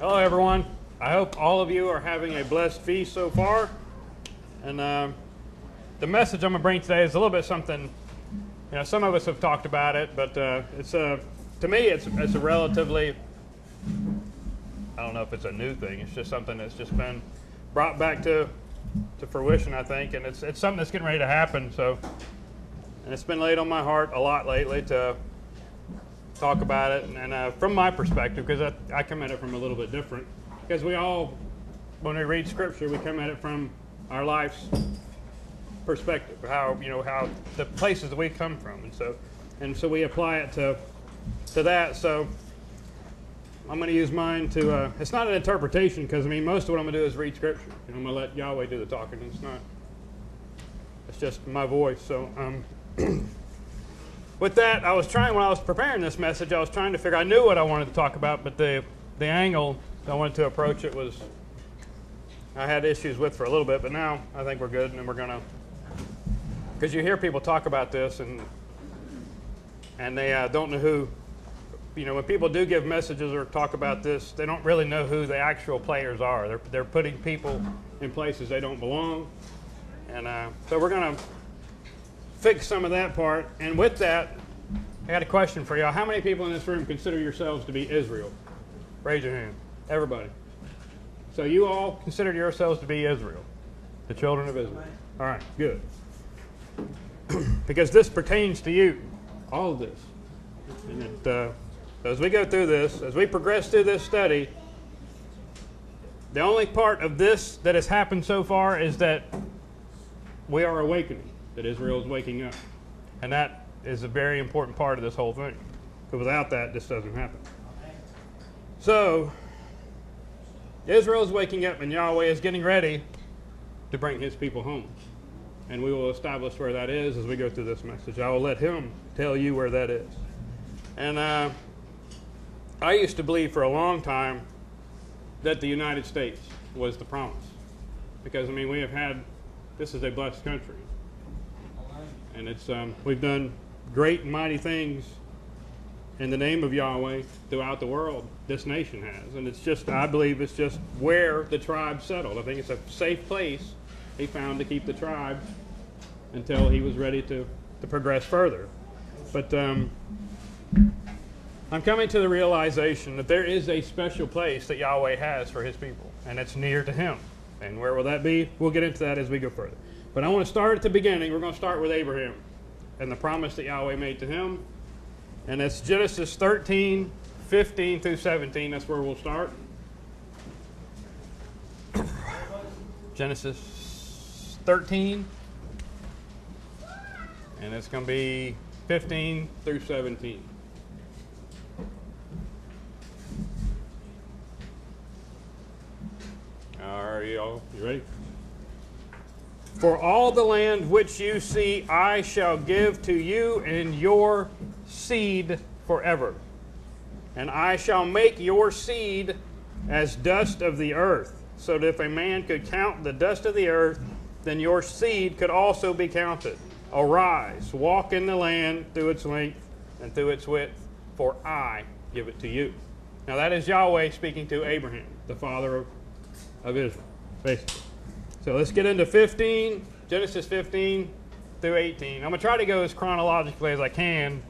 Hello, everyone. I hope all of you are having a blessed feast so far. And the message I'm going to bring today is a little bit something, some of us have talked about it, but to me, it's a relatively, I don't know if it's a new thing. It's just something that's just been brought back to fruition, I think, and it's something that's getting ready to happen. So, and it's been laid on my heart a lot lately to talk about it, and from my perspective, because I come at it from a little bit different. Because we all, when we read Scripture, we come at it from our life's perspective, how the places that we come from, and so we apply it to that. So I'm going to use mine to. It's not an interpretation, because most of what I'm going to do is read Scripture. I'm going to let Yahweh do the talking. It's just my voice. So. With that, when I was preparing this message, I was trying to figure, I knew what I wanted to talk about, but the angle I wanted to approach it I had issues with for a little bit, but now I think we're good, and we're going to, because you hear people talk about this, and they don't know who, when people do give messages or talk about this, they don't really know who the actual players are. They're putting people in places they don't belong, and so we're going to fix some of that part. And with that, I got a question for y'all. How many people in this room consider yourselves to be Israel? Raise your hand. Everybody. So you all consider yourselves to be Israel, the children of Israel. All right, good. Because this pertains to you, all of this. And as we go through this, as we progress through this study, the only part of this that has happened so far is that we are awakening. That Israel is waking up. And that is a very important part of this whole thing. Because without that, this doesn't happen. So, Israel is waking up, and Yahweh is getting ready to bring his people home. And we will establish where that is as we go through this message. I will let him tell you where that is. And I used to believe for a long time that the United States was the promise. Because, we have had, this is a blessed country. And we've done great and mighty things in the name of Yahweh throughout the world. This nation has. And I believe it's just where the tribe settled. I think it's a safe place he found to keep the tribe until he was ready to progress further. But I'm coming to the realization that there is a special place that Yahweh has for his people. And it's near to him. And where will that be? We'll get into that as we go further. But I want to start at the beginning. We're going to start with Abraham and the promise that Yahweh made to him. And it's Genesis 13, 15 through 17. That's where we'll start. Genesis 13. And it's going to be 15 through 17. All right, y'all. You ready? For all the land which you see, I shall give to you and your seed forever. And I shall make your seed as dust of the earth, so that if a man could count the dust of the earth, then your seed could also be counted. Arise, walk in the land through its length and through its width, for I give it to you. Now that is Yahweh speaking to Abraham, the father of Israel, basically. So let's get into Genesis 15 through 18. I'm going to try to go as chronologically as I can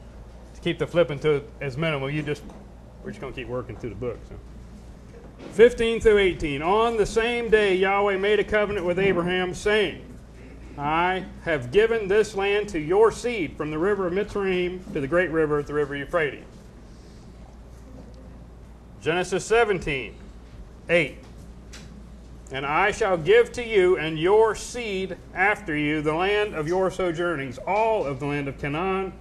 to keep the flipping to as minimal. We're just going to keep working through the book. So. 15 through 18. On the same day, Yahweh made a covenant with Abraham, saying, I have given this land to your seed from the river of Mitzrayim to the great river, the river Euphrates. Genesis 17, 8. And I shall give to you and your seed after you the land of your sojournings, all of the land of Canaan,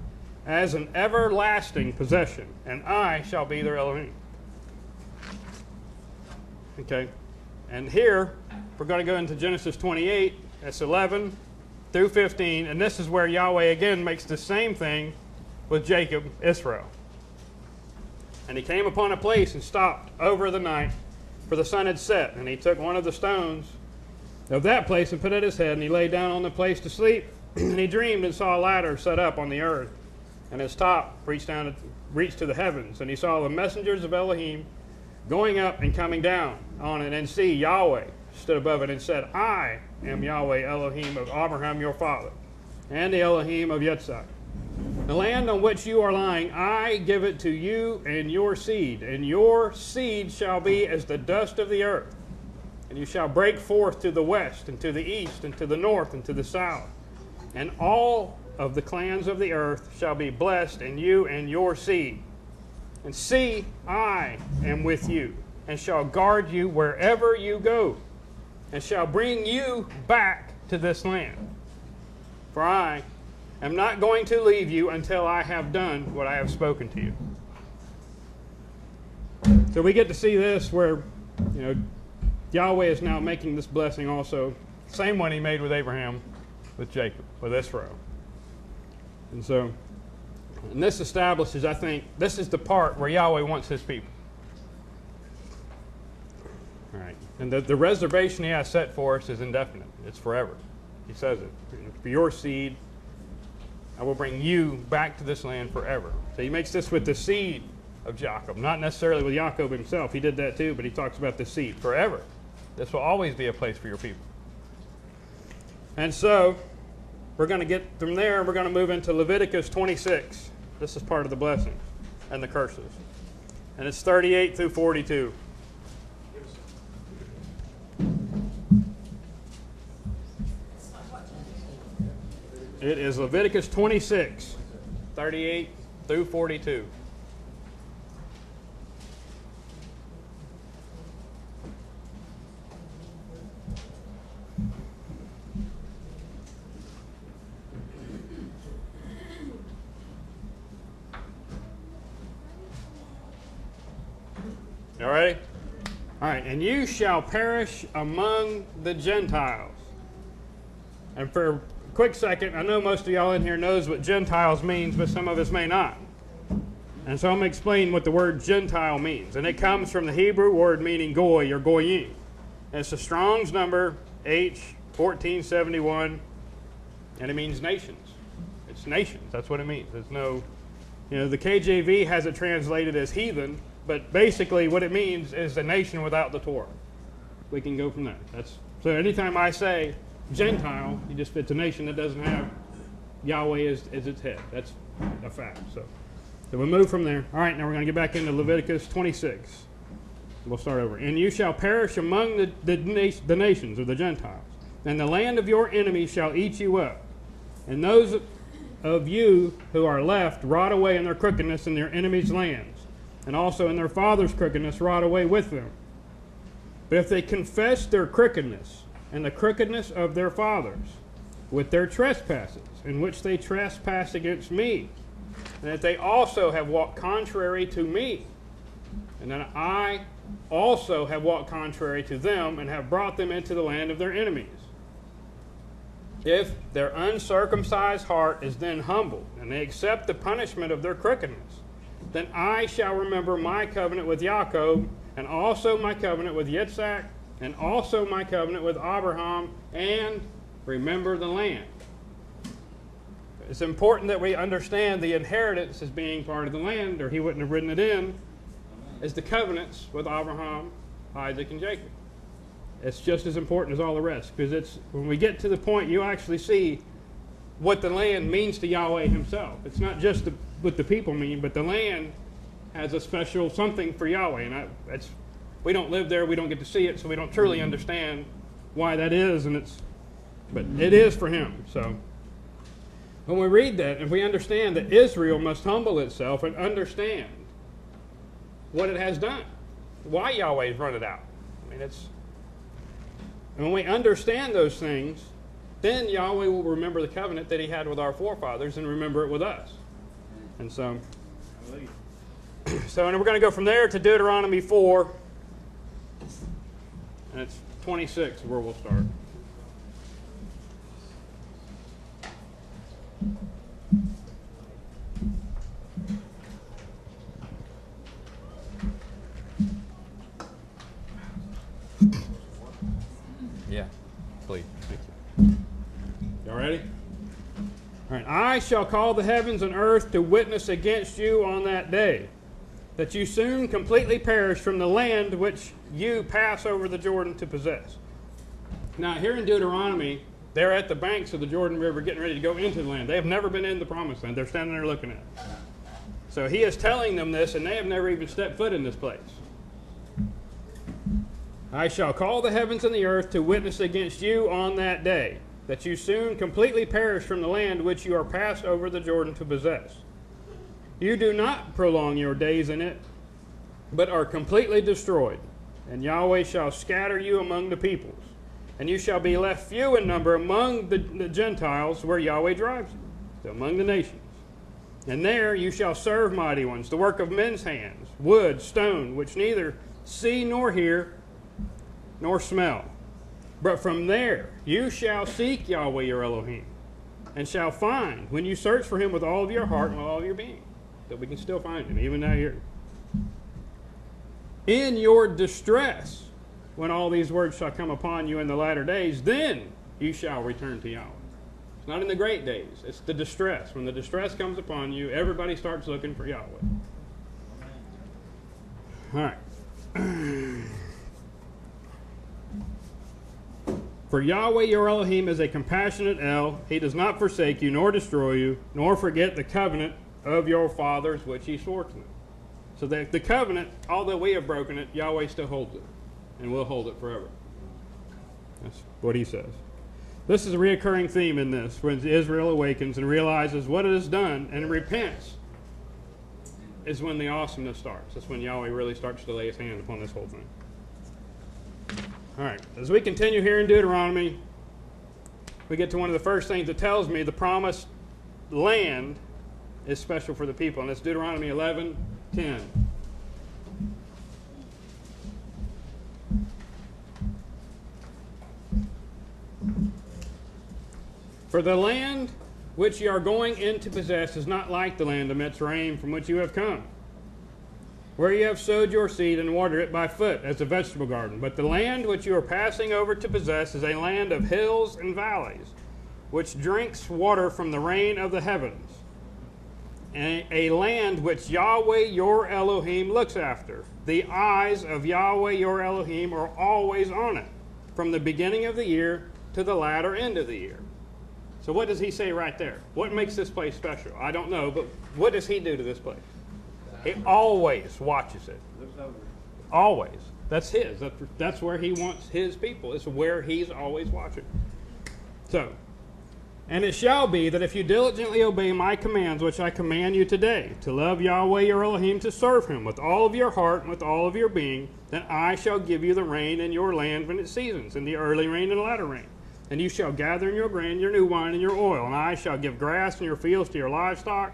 as an everlasting possession, and I shall be their Elohim. Okay, and here we're going to go into Genesis 28, that's 11 through 15, and this is where Yahweh again makes the same thing with Jacob, Israel. And he came upon a place and stopped over the night, for the sun had set, and he took one of the stones of that place and put it at his head, and he lay down on the place to sleep. And he dreamed and saw a ladder set up on the earth, and its top reached to the heavens. And he saw the messengers of Elohim going up and coming down on it, and see, Yahweh stood above it and said, I am Yahweh Elohim of Abraham your father, and the Elohim of Yitzhak. The land on which you are lying, I give it to you and your seed shall be as the dust of the earth. And you shall break forth to the west, and to the east, and to the north, and to the south. And all of the clans of the earth shall be blessed in you and your seed. And see, I am with you, and shall guard you wherever you go, and shall bring you back to this land. For I am not going to leave you until I have done what I have spoken to you. So we get to see this where, Yahweh is now making this blessing also. Same one he made with Abraham, with Jacob, with Israel. And this establishes, I think, this is the part where Yahweh wants his people. All right. And the reservation he has set for us is indefinite. It's forever. He says it. For your seed, I will bring you back to this land forever. So he makes this with the seed of Jacob, not necessarily with Jacob himself. He did that too, but he talks about the seed forever. This will always be a place for your people. And so we're going to get from there, and we're going to move into Leviticus 26. This is part of the blessing and the curses. And it's 38 through 42. It is Leviticus 26, 38 through 42. All right? All right. And you shall perish among the Gentiles. And for a quick second, I know most of y'all in here knows what Gentiles means, but some of us may not. And so I'm going to explain what the word Gentile means. And it comes from the Hebrew word meaning goy or goyim. And it's the Strong's number H1471, and it means nations. It's nations. That's what it means. There's no, the KJV has it translated as heathen, but basically what it means is a nation without the Torah. We can go from there. So anytime I say Gentile, it's a nation that doesn't have Yahweh as its head. That's a fact. So we'll move from there. All right, now we're going to get back into Leviticus 26. We'll start over. And you shall perish among the nations, or the Gentiles, and the land of your enemies shall eat you up. And those of you who are left rot away in their crookedness in their enemies' lands, and also in their fathers' crookedness rot away with them. But if they confess their crookedness and the crookedness of their fathers with their trespasses, in which they trespass against me, and that they also have walked contrary to me, and that I also have walked contrary to them, and have brought them into the land of their enemies. If their uncircumcised heart is then humbled, and they accept the punishment of their crookedness, then I shall remember my covenant with Jacob, and also my covenant with Yitzhak, and also my covenant with Abraham, and remember the land. It's important that we understand the inheritance as being part of the land, or he wouldn't have written it in, as the covenants with Abraham, Isaac, and Jacob. It's just as important as all the rest, because it's when we get to the point you actually see what the land means to Yahweh himself. It's not just what the people mean, but the land has a special something for Yahweh, and we don't live there, we don't get to see it, so we don't truly understand why that is, but it is for him. So when we read that, and we understand that Israel must humble itself and understand what it has done, why Yahweh's run it out. And when we understand those things, then Yahweh will remember the covenant that he had with our forefathers and remember it with us. And so and we're going to go from there to Deuteronomy 4, and it's 26 where we'll start. Yeah, please. Thank you. Y'all ready? All right. I shall call the heavens and earth to witness against you on that day, that you soon completely perish from the land which you pass over the Jordan to possess. Now, here in Deuteronomy, they're at the banks of the Jordan River getting ready to go into the land. They have never been in the promised land. They're standing there looking at it. So he is telling them this, and they have never even stepped foot in this place. I shall call the heavens and the earth to witness against you on that day, that you soon completely perish from the land which you are passed over the Jordan to possess. You do not prolong your days in it, but are completely destroyed. And Yahweh shall scatter you among the peoples, and you shall be left few in number among the Gentiles where Yahweh drives you, so among the nations. And there you shall serve mighty ones, the work of men's hands, wood, stone, which neither see nor hear nor smell. But from there you shall seek Yahweh your Elohim, and shall find, when you search for him with all of your heart and with all of your being, that we can still find him, even now here. In your distress, when all these words shall come upon you in the latter days, then you shall return to Yahweh. It's not in the great days. It's the distress. When the distress comes upon you, everybody starts looking for Yahweh. All right. For Yahweh your Elohim is a compassionate El. He does not forsake you, nor destroy you, nor forget the covenant of your fathers, which he swore to them. So that the covenant, although we have broken it, Yahweh still holds it, and will hold it forever. That's what he says. This is a reoccurring theme in this, when Israel awakens and realizes what it has done and repents, is when the awesomeness starts. That's when Yahweh really starts to lay his hand upon this whole thing. All right, as we continue here in Deuteronomy, we get to one of the first things that tells me the promised land is special for the people, and it's Deuteronomy 11:10. For the land which you are going in to possess is not like the land of Mitzrayim from which you have come, where you have sowed your seed and watered it by foot as a vegetable garden. But the land which you are passing over to possess is a land of hills and valleys, which drinks water from the rain of the heavens, and a land which Yahweh your Elohim looks after. The eyes of Yahweh your Elohim are always on it, from the beginning of the year to the latter end of the year. So what does he say right there? What makes this place special? I don't know, but what does he do to this place? He always watches it. Always. That's his. That's where he wants his people. It's where he's always watching. So, and it shall be that if you diligently obey my commands, which I command you today, to love Yahweh your Elohim, to serve him with all of your heart and with all of your being, then I shall give you the rain in your land when it seasons, in the early rain and the latter rain. And you shall gather in your grain, your new wine, and your oil. And I shall give grass in your fields to your livestock,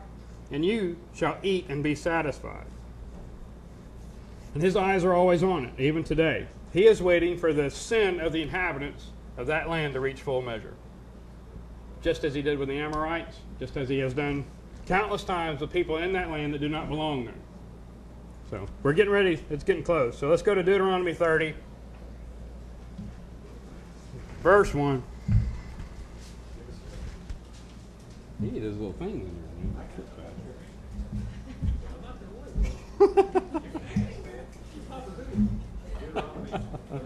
and you shall eat and be satisfied. And his eyes are always on it, even today. He is waiting for the sin of the inhabitants of that land to reach full measure. Just as he did with the Amorites, just as he has done countless times with people in that land that do not belong there. So we're getting ready. It's getting close. So let's go to Deuteronomy 30. Verse 1. He does little things in there.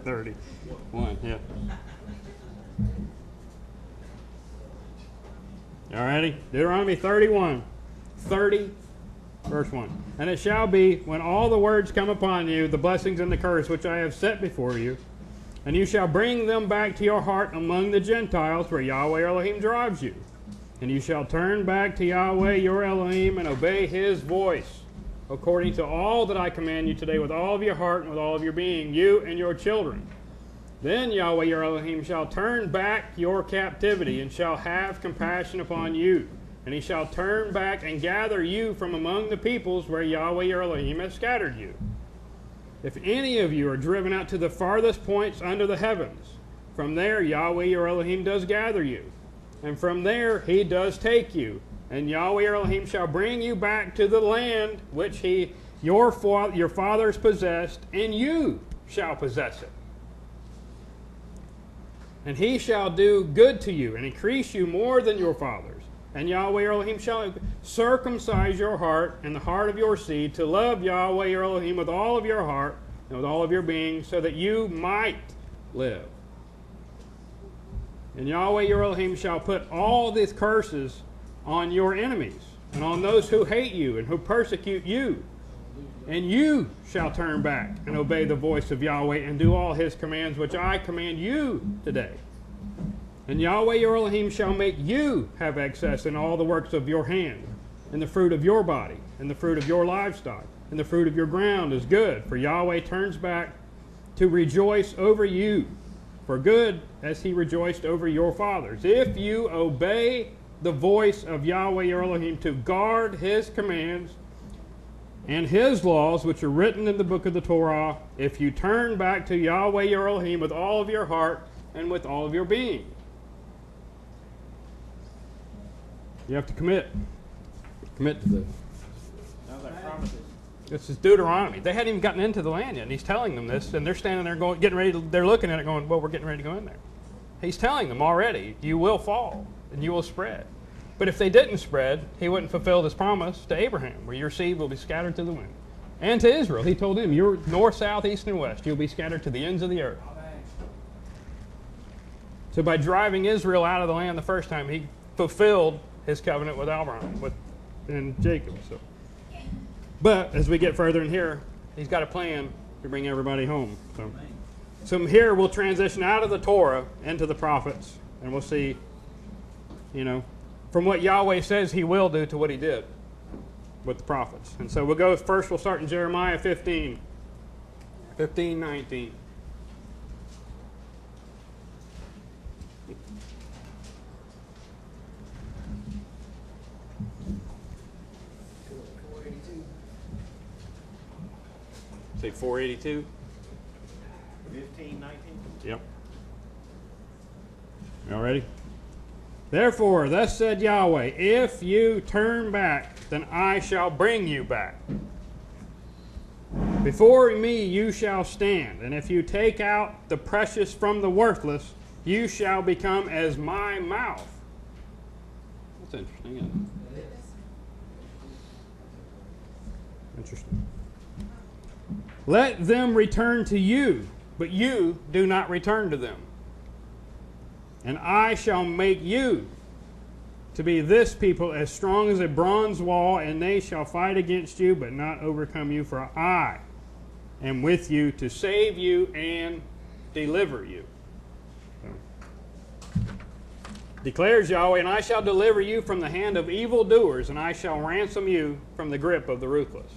31, yeah. All righty, Deuteronomy 31, 30, verse 1. And it shall be, when all the words come upon you, the blessings and the curse which I have set before you, and you shall bring them back to your heart among the Gentiles where Yahweh Elohim drives you. And you shall turn back to Yahweh your Elohim and obey his voice, according to all that I command you today with all of your heart and with all of your being, you and your children. Then Yahweh your Elohim shall turn back your captivity and shall have compassion upon you. And he shall turn back and gather you from among the peoples where Yahweh your Elohim has scattered you. If any of you are driven out to the farthest points under the heavens, from there Yahweh your Elohim does gather you, and from there he does take you. And Yahweh your Elohim shall bring you back to the land which your fathers possessed, and you shall possess it. And he shall do good to you, and increase you more than your fathers, And Yahweh your Elohim shall circumcise your heart and the heart of your seed to love Yahweh your Elohim with all of your heart and with all of your being, so that you might live. And Yahweh your Elohim shall put all these curses on your enemies and on those who hate you and who persecute you. And you shall turn back and obey the voice of Yahweh and do all his commands which I command you today. And Yahweh your Elohim shall make you have excess in all the works of your hand, and the fruit of your body, and the fruit of your livestock, and the fruit of your ground is good. For Yahweh turns back to rejoice over you, for good as he rejoiced over your fathers. If you obey the voice of Yahweh your Elohim to guard his commands and his laws which are written in the book of the Torah, if you turn back to Yahweh your Elohim with all of your heart and with all of your being. You have to commit. Commit to this. This is Deuteronomy. They hadn't even gotten into the land yet, and he's telling them this, and they're standing there going, getting ready. They're looking at it going, well, we're getting ready to go in there. He's telling them already, you will fall, and you will spread. But if they didn't spread, he wouldn't fulfill this promise to Abraham, where your seed will be scattered to the wind. And to Israel, he told them, you're north, south, east, and west. You'll be scattered to the ends of the earth. So by driving Israel out of the land the first time, he fulfilled his covenant with Abraham and Jacob. But as we get further in here, he's got a plan to bring everybody home. So from here, we'll transition out of the Torah into the prophets, and we'll see, from what Yahweh says he will do to what he did with the prophets. And so we'll start in Jeremiah 15, 19. Say 482. 15, 19. Yep. Y'all ready? Therefore, thus said Yahweh, if you turn back, then I shall bring you back. Before me you shall stand, and if you take out the precious from the worthless, you shall become as my mouth. That's interesting, isn't it? Interesting. Let them return to you, but you do not return to them. And I shall make you to be this people as strong as a bronze wall, and they shall fight against you, but not overcome you, for I am with you to save you and deliver you. Declares Yahweh, and I shall deliver you from the hand of evildoers, and I shall ransom you from the grip of the ruthless.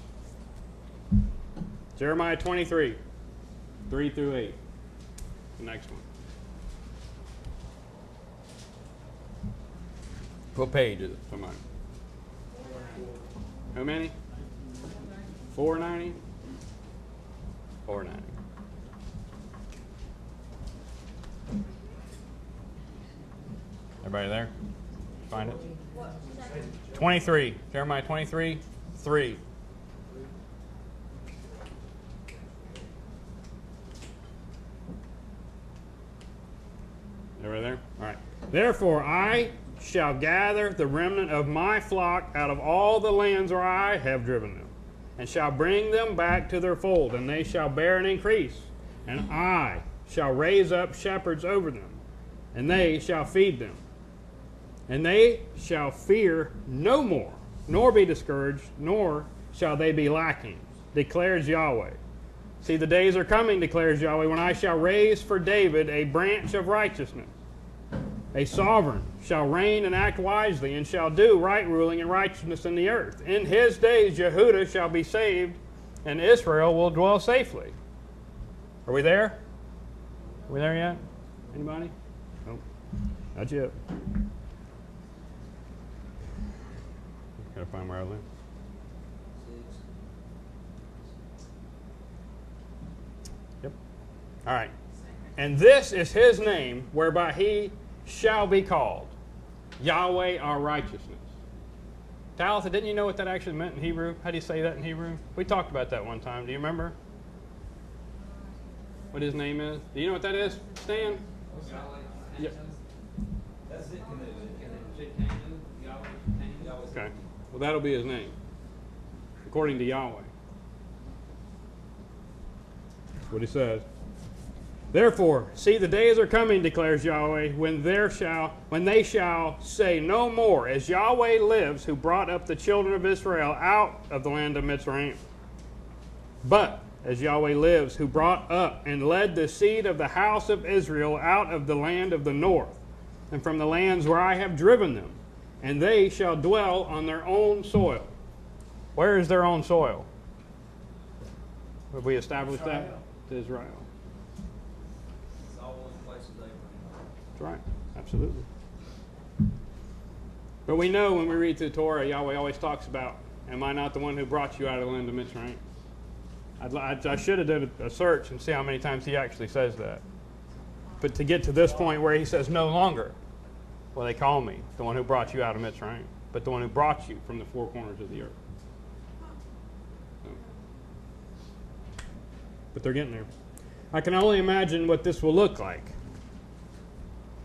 Jeremiah 23, 3 through 8. The next one. What page is it? Somebody. How many? 490? 490. Everybody there? Find it? 23. Jeremiah 23, 3. Everybody there? All right. Therefore, I shall gather the remnant of my flock out of all the lands where I have driven them, and shall bring them back to their fold, and they shall bear and increase. And I shall raise up shepherds over them, and they shall feed them. And they shall fear no more, nor be discouraged, nor shall they be lacking, declares Yahweh. See, the days are coming, declares Yahweh, when I shall raise for David a branch of righteousness. A sovereign shall reign and act wisely, and shall do right ruling and righteousness in the earth. In his days Jehudah shall be saved, and Israel will dwell safely. Are we there? Are we there yet? Anybody? Nope. Not yet. Gotta find where I live. Yep. All right. And this is his name, whereby he shall be called Yahweh our righteousness. Talitha, didn't you know what that actually meant in Hebrew? How do you say that in Hebrew? We talked about that one time. Do you remember what his name is? Do you know what that is, Stan? Yahweh. Yep. That's it. Can it Yahweh? Well, that'll be his name, according to Yahweh. That's what he says. Therefore, see, the days are coming, declares Yahweh, when they shall say no more, as Yahweh lives, who brought up the children of Israel out of the land of Mitzrayim. But, as Yahweh lives, who brought up and led the seed of the house of Israel out of the land of the north, and from the lands where I have driven them, and they shall dwell on their own soil. Where is their own soil? Have we established that? To Israel. That's right, absolutely. But we know when we read through Torah, Yahweh always talks about, am I not the one who brought you out of the land of Mitzrayim? I should have done a search and see how many times he actually says that. But to get to this point where he says, no longer will they call me the one who brought you out of Mitzrayim, but the one who brought you from the four corners of the earth. So. But they're getting there. I can only imagine what this will look like.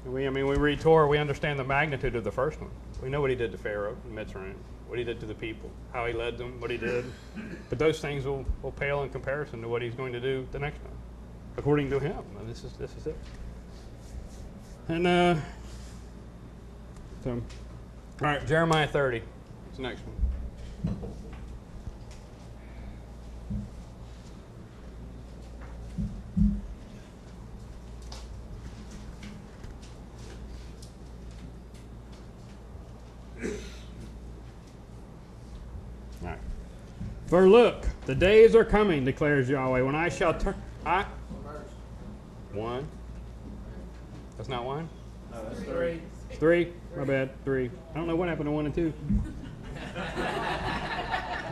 We read Torah, we understand the magnitude of the first one. We know what he did to Pharaoh in Mitzrayim, what he did to the people, how he led them, what he did. But those things will pale in comparison to what he's going to do the next time, according to him. And this is it. And so, all right, Jeremiah 30. It's the next one. All right. For look, the days are coming, declares Yahweh, when I shall turn. One. That's not one? No, that's three. Three? My bad. Three. I don't know what happened to 1 and 2.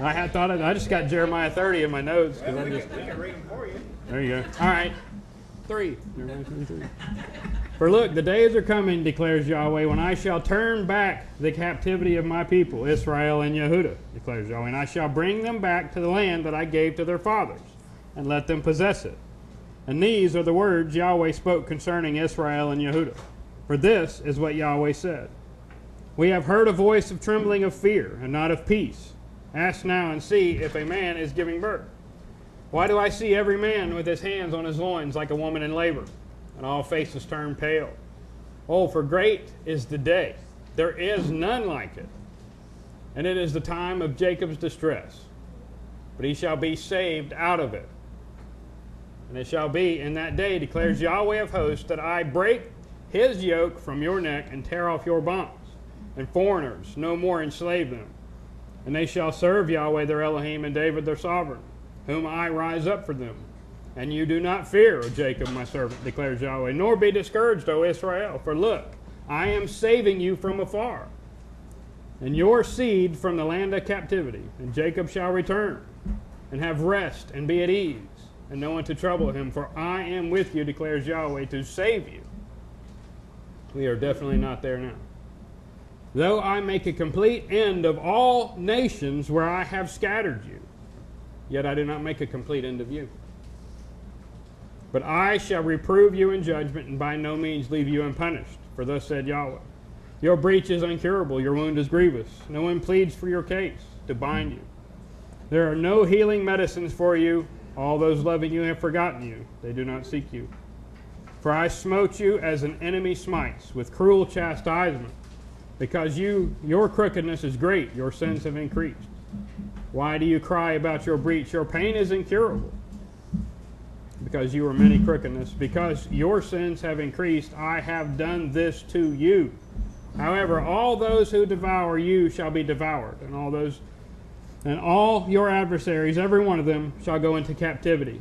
I just got Jeremiah 30 in my notes. Well, we can read them for you. There you go. All right. 3. Jeremiah 23. For look, the days are coming, declares Yahweh, when I shall turn back the captivity of my people, Israel and Yehudah, declares Yahweh, and I shall bring them back to the land that I gave to their fathers, and let them possess it. And these are the words Yahweh spoke concerning Israel and Yehudah. For this is what Yahweh said. We have heard a voice of trembling of fear, and not of peace. Ask now and see if a man is giving birth. Why do I see every man with his hands on his loins like a woman in labor, and all faces turn pale? Oh, for great is the day. There is none like it. And it is the time of Jacob's distress. But he shall be saved out of it. And it shall be in that day, declares Yahweh of hosts, that I break his yoke from your neck and tear off your bonds, and foreigners no more enslave them. And they shall serve Yahweh their Elohim and David their sovereign, whom I rise up for them. And you do not fear, O Jacob, my servant, declares Yahweh, nor be discouraged, O Israel. For look, I am saving you from afar, and your seed from the land of captivity. And Jacob shall return, and have rest, and be at ease, and no one to trouble him. For I am with you, declares Yahweh, to save you. We are definitely not there now. Though I make a complete end of all nations where I have scattered you, yet I do not make a complete end of you. But I shall reprove you in judgment, and by no means leave you unpunished. For thus said Yahweh, your breach is incurable, your wound is grievous. No one pleads for your case to bind you. There are no healing medicines for you. All those loving you have forgotten you. They do not seek you. For I smote you as an enemy smites, with cruel chastisement. Because your crookedness is great, your sins have increased. Why do you cry about your breach? Your pain is incurable. Because you are many crookedness. Because your sins have increased, I have done this to you. However, all those who devour you shall be devoured, and all your adversaries, every one of them, shall go into captivity.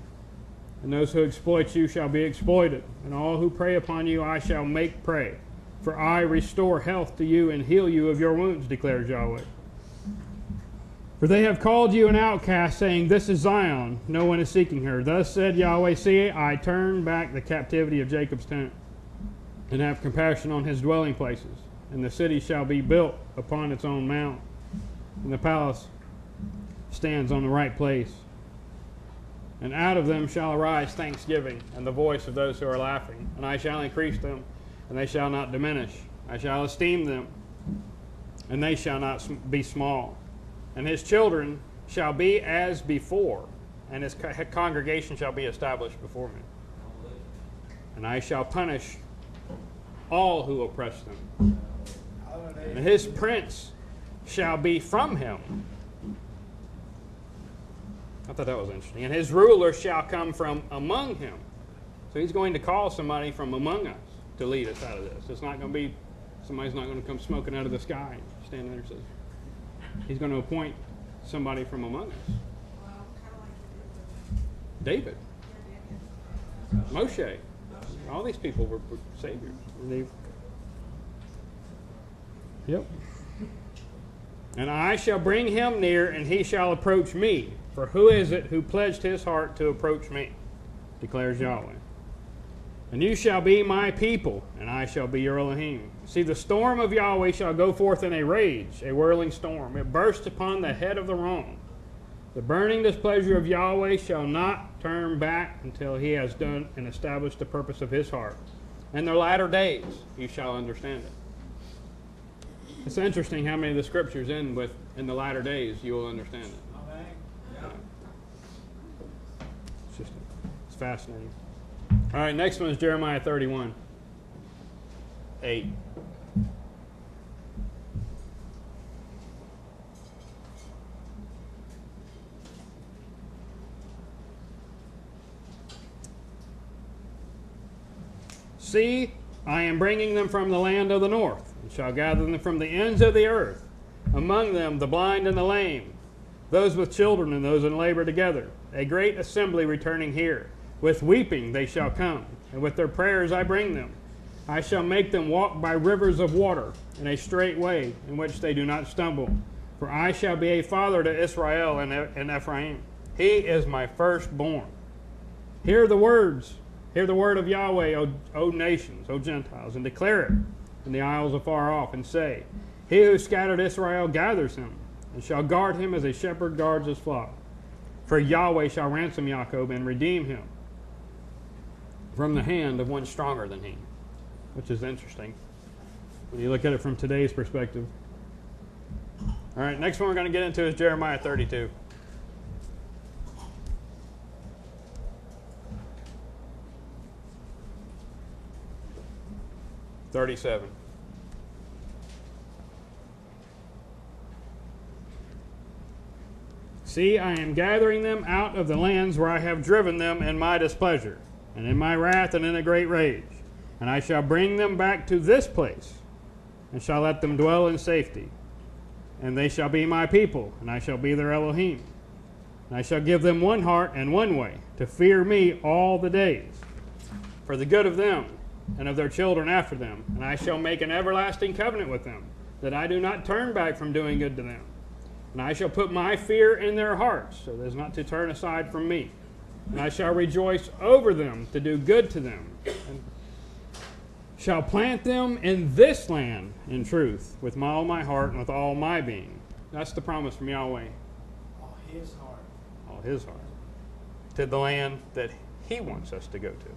And those who exploit you shall be exploited, and all who prey upon you I shall make prey. For I restore health to you and heal you of your wounds, declares Yahweh. For they have called you an outcast, saying, this is Zion, no one is seeking her. Thus said Yahweh, see, I turn back the captivity of Jacob's tent, and have compassion on his dwelling places. And the city shall be built upon its own mount, and the palace stands on the right place. And out of them shall arise thanksgiving, and the voice of those who are laughing. And I shall increase them, and they shall not diminish. I shall esteem them, and they shall not be small. and his children shall be as before, and his congregation shall be established before me. And I shall punish all who oppress them. And his prince shall be from him. I thought that was interesting. And his ruler shall come from among him. So he's going to call somebody from among us to lead us out of this. It's not going to be, somebody's not going to come smoking out of the sky, standing there and says, he's going to appoint somebody from among us. David, Moshe, all these people were saviors. Yep. And I shall bring him near, and he shall approach me. For who is it who pledged his heart to approach me? Declares Yahweh. And you shall be my people, and I shall be your Elohim. See, the storm of Yahweh shall go forth in a rage, a whirling storm. It bursts upon the head of the wrong. The burning displeasure of Yahweh shall not turn back until he has done and established the purpose of his heart. In the latter days you shall understand it. It's interesting how many of the scriptures end with, in the latter days you will understand it. It's fascinating. All right, next one is Jeremiah 31, 8. See, I am bringing them from the land of the north, and shall gather them from the ends of the earth. Among them the blind and the lame, those with children and those in labor together. A great assembly returning here. With weeping they shall come, and with their prayers I bring them. I shall make them walk by rivers of water in a straight way, in which they do not stumble. For I shall be a father to Israel and Ephraim. He is my firstborn. Hear the words. Hear the word of Yahweh, O nations, O Gentiles, and declare it in the isles afar off, and say, He who scattered Israel gathers him, and shall guard him as a shepherd guards his flock. For Yahweh shall ransom Jacob and redeem him from the hand of one stronger than he. Which is interesting when you look at it from today's perspective. All right, next one we're going to get into is Jeremiah 32. See, I am gathering them out of the lands where I have driven them in my displeasure, and in my wrath, and in a great rage. And I shall bring them back to this place, and shall let them dwell in safety. And they shall be my people, and I shall be their Elohim. And I shall give them one heart and one way, to fear me all the days, for the good of them, and of their children after them. And I shall make an everlasting covenant with them, that I do not turn back from doing good to them. And I shall put my fear in their hearts, so as not to turn aside from me. And I shall rejoice over them to do good to them, and shall plant them in this land in truth, with all my heart and with all my being. That's the promise from Yahweh. All his heart. All his heart. To the land that he wants us to go to.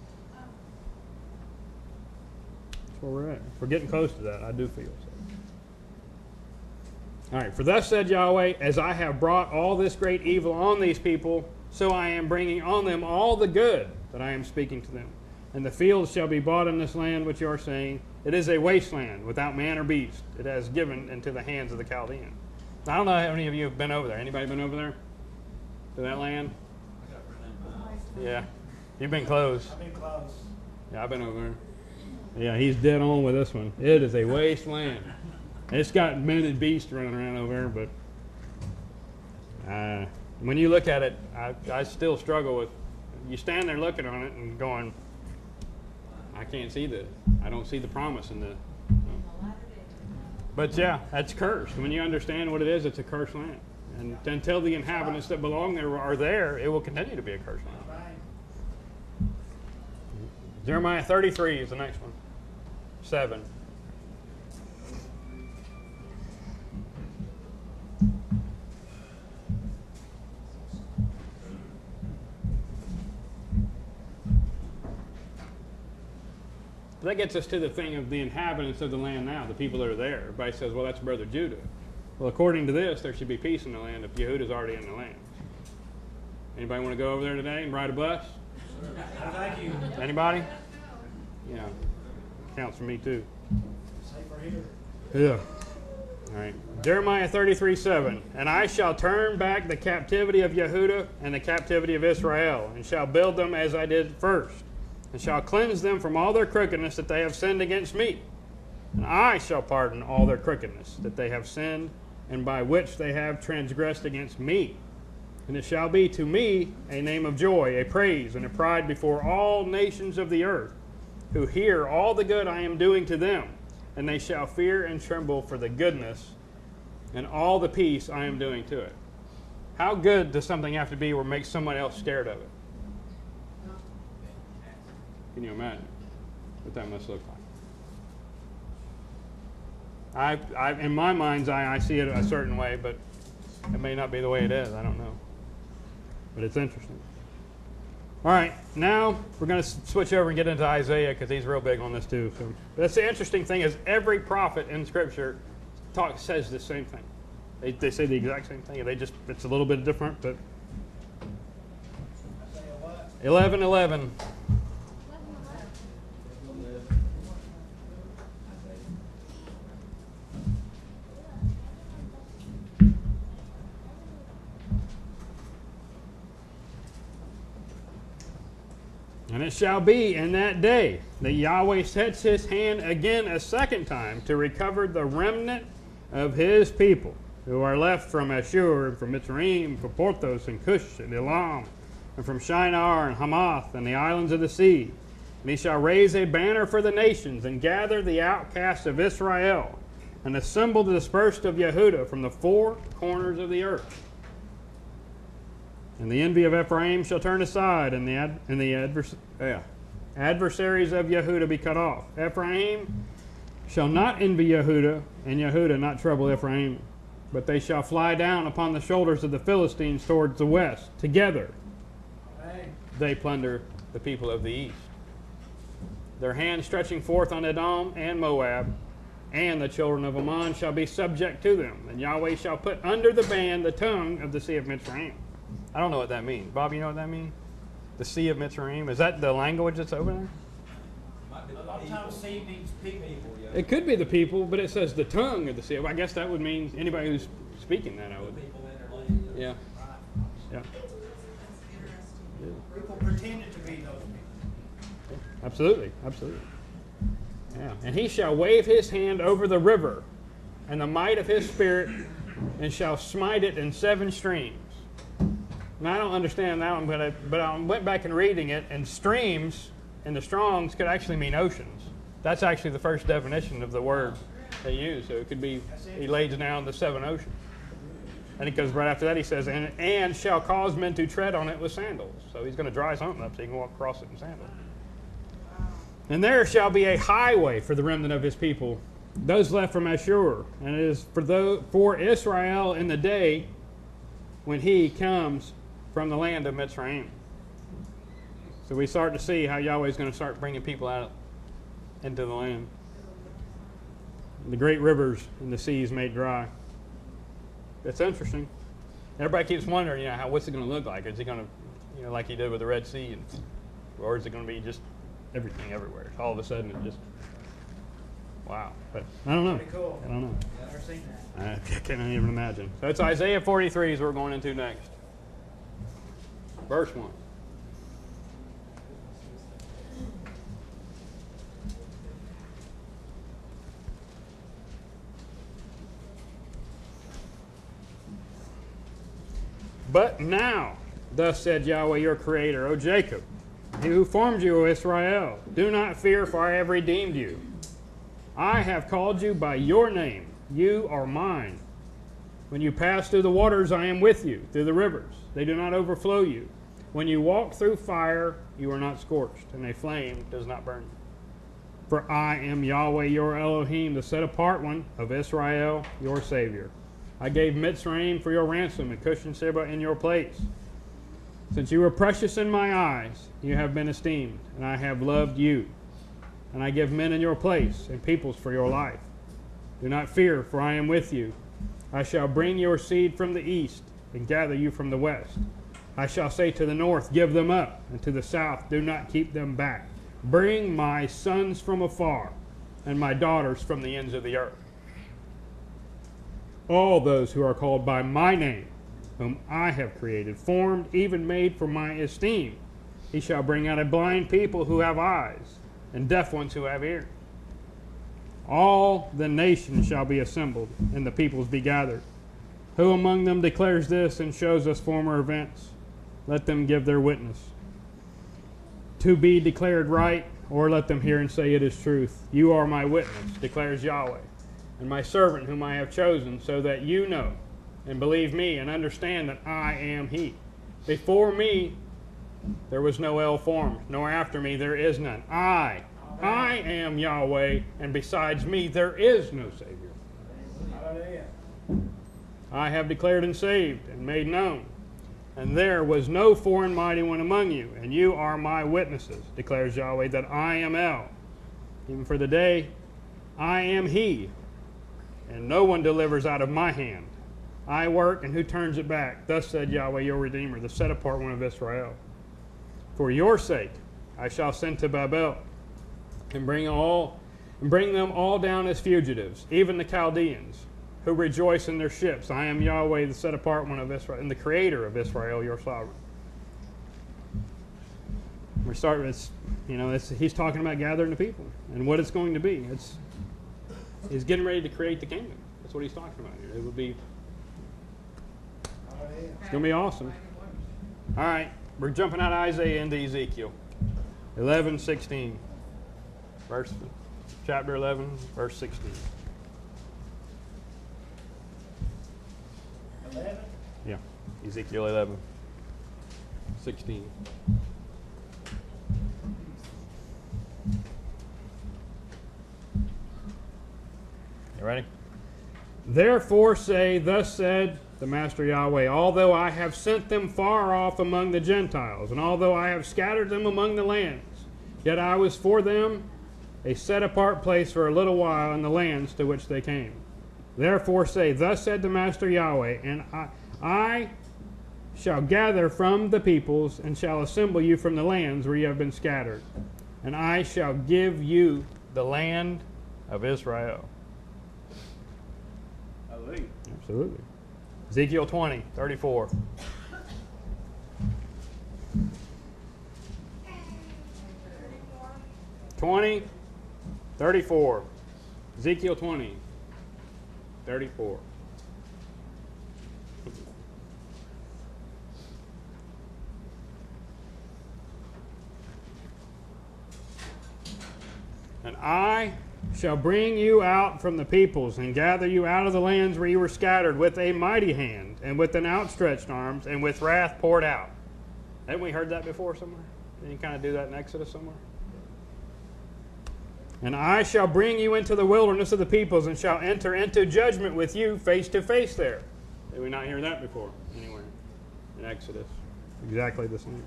That's where we're at. We're getting close to that, I do feel so. All right, for thus said Yahweh, as I have brought all this great evil on these people, so I am bringing on them all the good that I am speaking to them. And the fields shall be bought in this land which you are saying, it is a wasteland, without man or beast. It has given into the hands of the Chaldeans. I don't know how many of you have been over there. Anybody been over there? To that land? Yeah. You've been close. I've been close. Yeah, I've been over there. Yeah, he's dead on with this one. It is a wasteland. It's got men and beasts running around over there, but when you look at it, I still struggle with, you stand there looking on it and going, I can't see I don't see the promise in the, but yeah, that's cursed. When you understand what it is, it's a cursed land. And until the inhabitants that belong there are there, it will continue to be a cursed land. Jeremiah 33 is the next one. 7. That gets us to the thing of the inhabitants of the land now, the people that are there. Everybody says, well, that's Brother Judah. Well, according to this, there should be peace in the land if Yehuda's already in the land. Anybody want to go over there today and ride a bus? Thank you. Anybody? Yeah. Counts for me too. Safer here. Yeah. All right. Jeremiah 33:7. And I shall turn back the captivity of Yehuda and the captivity of Israel, and shall build them as I did first, and shall cleanse them from all their crookedness that they have sinned against me. And I shall pardon all their crookedness that they have sinned, and by which they have transgressed against me. And it shall be to me a name of joy, a praise, and a pride before all nations of the earth, who hear all the good I am doing to them. And they shall fear and tremble for the goodness and all the peace I am doing to it. How good does something have to be where it makes someone else scared of it? Can you imagine what that must look like? In my mind's eye, I see it a certain way, but it may not be the way it is. I don't know. But it's interesting. All right, now we're going to switch over and get into Isaiah because he's real big on this too. So that's the interesting thing is every prophet in Scripture says the same thing. They say the exact same thing. It's a little bit different, but 11:11. And it shall be in that day that Yahweh sets his hand again a second time to recover the remnant of his people, who are left from Ashur, and from Mitzrayim, from Porthos, and Cush, and Elam, and from Shinar, and Hamath, and the islands of the sea. And he shall raise a banner for the nations, and gather the outcasts of Israel, and assemble the dispersed of Yehuda from the four corners of the earth. And the envy of Ephraim shall turn aside, and the adversaries of Yehuda be cut off. Ephraim shall not envy Yehuda, and Yehuda not trouble Ephraim, but they shall fly down upon the shoulders of the Philistines towards the west. Together they plunder the people of the east. Their hand stretching forth on Edom and Moab, and the children of Ammon shall be subject to them. And Yahweh shall put under the ban the tongue of the sea of Mitzrayim. I don't know what that means. Bob, you know what that means? The Sea of Mitzrayim. Is that the language that's over there? A lot of times sea means people. It could be the people, but it says the tongue of the sea. I guess that would mean anybody who's speaking that, I would. Yeah. Yeah. People pretended to be those people. Absolutely. Absolutely. Yeah. And he shall wave his hand over the river, and the might of his spirit, and shall smite it in 7 streams. Now, I don't understand that one, but I went back and reading it, and streams in the Strongs could actually mean oceans. That's actually the first definition of the word they use. So it could be, he lays down the 7 oceans. And it goes right after that, he says, and shall cause men to tread on it with sandals. So he's going to dry something up so you can walk across it in sandals. And there shall be a highway for the remnant of his people, those left from Ashur. And it is for Israel in the day when he comes from the land of Mitzrayim. So we start to see how Yahweh is going to start bringing people out into the land. The great rivers and the seas made dry. It's interesting. Everybody keeps wondering, what's it going to look like? Is it going to, like he did with the Red Sea, or is it going to be just everything everywhere? All of a sudden, it just, wow. But I don't know. Pretty cool. I don't know. I've never seen that. I can't even imagine. So it's Isaiah 43 is what we're going into next. Verse 1. But now, thus said Yahweh your Creator, O Jacob, he who formed you, O Israel, do not fear, for I have redeemed you. I have called you by your name. You are mine. When you pass through the waters, I am with you. Through the rivers, they do not overflow you. When you walk through fire, you are not scorched, and a flame does not burn you. For I am Yahweh your Elohim, the set apart one of Israel, your Savior. I gave Mitzrayim for your ransom, and Cush and Seba in your place. Since you were precious in my eyes, you have been esteemed, and I have loved you. And I give men in your place, and peoples for your life. Do not fear, for I am with you. I shall bring your seed from the east and gather you from the west. I shall say to the north, give them up, and to the south, do not keep them back. Bring my sons from afar, and my daughters from the ends of the earth. All those who are called by my name, whom I have created, formed, even made for my esteem. He shall bring out a blind people who have eyes, and deaf ones who have ears. All the nations shall be assembled, and the peoples be gathered. Who among them declares this and shows us former events? Let them give their witness. To be declared right, or let them hear and say it is truth. You are my witness, declares Yahweh, and my servant whom I have chosen, so that you know and believe me and understand that I am he. Before me there was no El formed, nor after me there is none. I am Yahweh, and besides me there is no Savior. Hallelujah. I have declared and saved and made known, and there was no foreign mighty one among you, and you are my witnesses, declares Yahweh, that I am El. Even for the day I am he, and no one delivers out of my hand. I work, and who turns it back? Thus said Yahweh, your Redeemer, the set apart one of Israel. For your sake I shall send to Babel, and bring them all down as fugitives, even the Chaldeans, who rejoice in their ships. I am Yahweh, the set apart one of Israel, and the creator of Israel, your sovereign. We're starting with, he's talking about gathering the people and what it's going to be. He's getting ready to create the kingdom. That's what he's talking about here. It would be, it's going to be awesome. All right, we're jumping out of Isaiah into Ezekiel 11:16. Chapter 11, verse 16. 11. Yeah, Ezekiel 11, 16. You ready? Therefore say, thus said the Master Yahweh, although I have sent them far off among the Gentiles, and although I have scattered them among the lands, yet I was for them a set-apart place for a little while in the lands to which they came. Therefore say, thus said the Master Yahweh, and I shall gather from the peoples, and shall assemble you from the lands where you have been scattered, and I shall give you the land of Israel. Hallelujah. Absolutely. Ezekiel 20:34. Ezekiel 20:34. And I shall bring you out from the peoples, and gather you out of the lands where you were scattered, with a mighty hand, and with an outstretched arms, and with wrath poured out. Haven't we heard that before somewhere? Didn't you kind of do that in Exodus somewhere? And I shall bring you into the wilderness of the peoples, and shall enter into judgment with you face to face there. Did we not hear that before anywhere in Exodus? Exactly the same.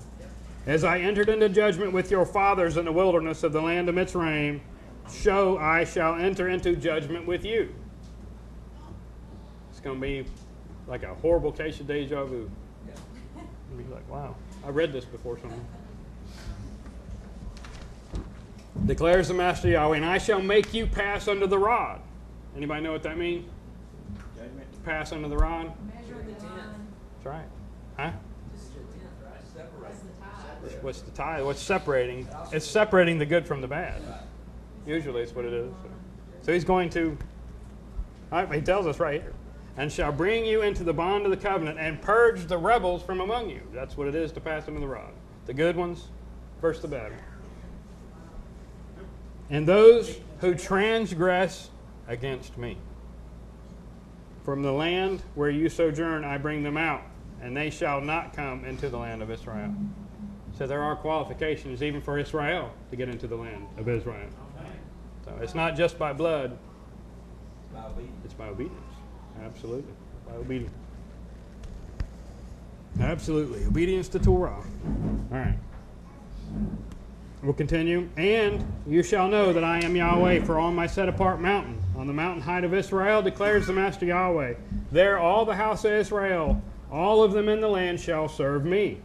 As I entered into judgment with your fathers in the wilderness of the land of Mitzrayim, so I shall enter into judgment with you. It's going to be like a horrible case of deja vu. You'll be like, wow, I read this before somewhere. Declares the Master Yahweh, and I shall make you pass under the rod. Anybody know what that means? Judgment. Pass under the rod? Measure the line. That's right. Huh? Separate. What's the tie? What's separating? It's separating the good from the bad. Usually it's what it is. So he's going to, he tells us right here, and shall bring you into the bond of the covenant, and purge the rebels from among you. That's what it is to pass under the rod. The good ones versus the bad ones. And those who transgress against me. From the land where you sojourn I bring them out, and they shall not come into the land of Israel. So there are qualifications even for Israel to get into the land of Israel. So it's not just by blood, it's by obedience. Absolutely. By obedience. Absolutely. Obedience to Torah. All right. We'll continue. And you shall know that I am Yahweh, for on my set apart mountain on the mountain height of Israel, declares the Master Yahweh. There all the house of Israel, all of them in the land, shall serve me.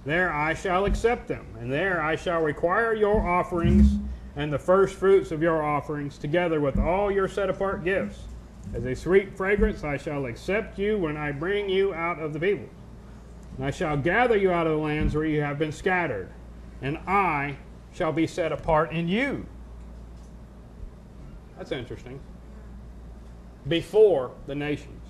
There I shall accept them, and there I shall require your offerings and the first fruits of your offerings, together with all your set-apart gifts. As a sweet fragrance I shall accept you when I bring you out of the people. And I shall gather you out of the lands where you have been scattered, and I shall be set apart in you. That's interesting. Before the nations.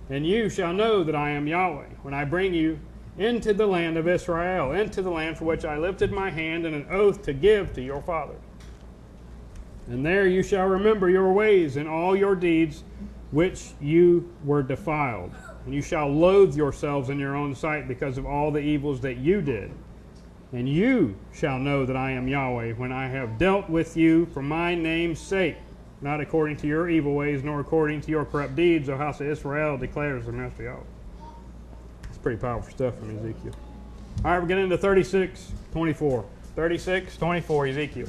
And you shall know that I am Yahweh when I bring you into the land of Israel, into the land for which I lifted my hand in an oath to give to your fathers. And there you shall remember your ways and all your deeds which you were defiled. And you shall loathe yourselves in your own sight because of all the evils that you did. And you shall know that I am Yahweh when I have dealt with you for my name's sake, not according to your evil ways, nor according to your corrupt deeds, O house of Israel, declares the Master Yahweh. It's pretty powerful stuff from Ezekiel. All right, we're getting into 36:24. 36:24, Ezekiel.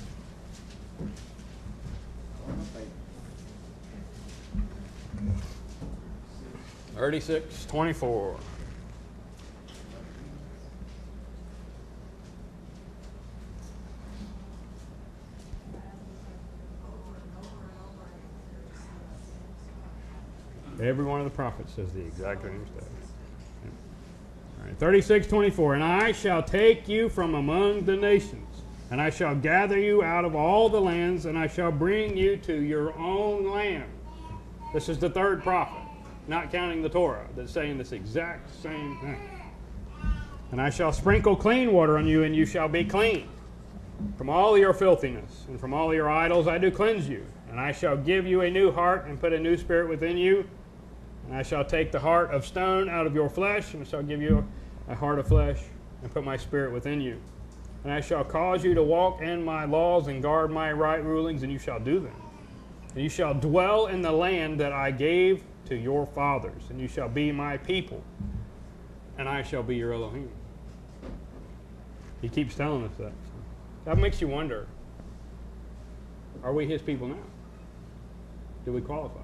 Thirty-six, 24. Every one of the prophets says the exact same stuff. All right, 36:24. And I shall take you from among the nations, and I shall gather you out of all the lands, and I shall bring you to your own land. This is the third prophet, not counting the Torah, that's saying this exact same thing. And I shall sprinkle clean water on you, and you shall be clean. From all your filthiness and from all your idols I do cleanse you. And I shall give you a new heart and put a new spirit within you. And I shall take the heart of stone out of your flesh, and I shall give you a heart of flesh and put my spirit within you. And I shall cause you to walk in my laws and guard my right rulings, and you shall do them. And you shall dwell in the land that I gave to your fathers, and you shall be my people, and I shall be your Elohim. He keeps telling us that. That makes you wonder, are we his people now? Do we qualify?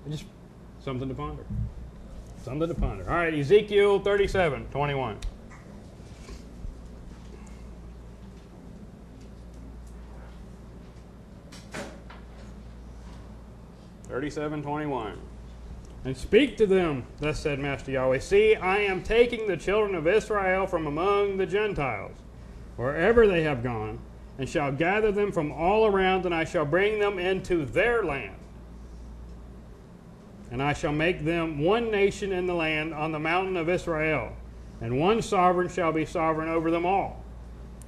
Just something to ponder. Something to ponder. All right, Ezekiel 37:21. And speak to them, thus said Master Yahweh. See, I am taking the children of Israel from among the Gentiles, wherever they have gone, and shall gather them from all around, and I shall bring them into their land. And I shall make them one nation in the land on the mountain of Israel, and one sovereign shall be sovereign over them all.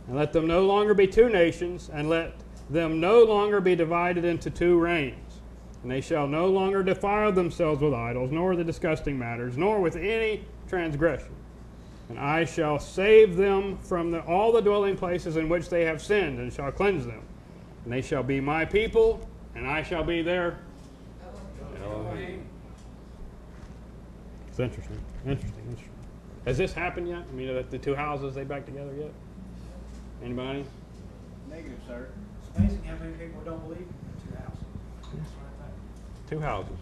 And let them no longer be two nations, and let them no longer be divided into two reigns. And they shall no longer defile themselves with idols, nor the disgusting matters, nor with any transgression. And I shall save them from all the dwelling places in which they have sinned, and shall cleanse them. And they shall be my people, and I shall be their Elohim. It's interesting. Interesting. Has this happened yet? I mean, are the two houses, they back together yet? Anybody? Negative, sir. It's amazing how many people don't believe in two houses. Two houses.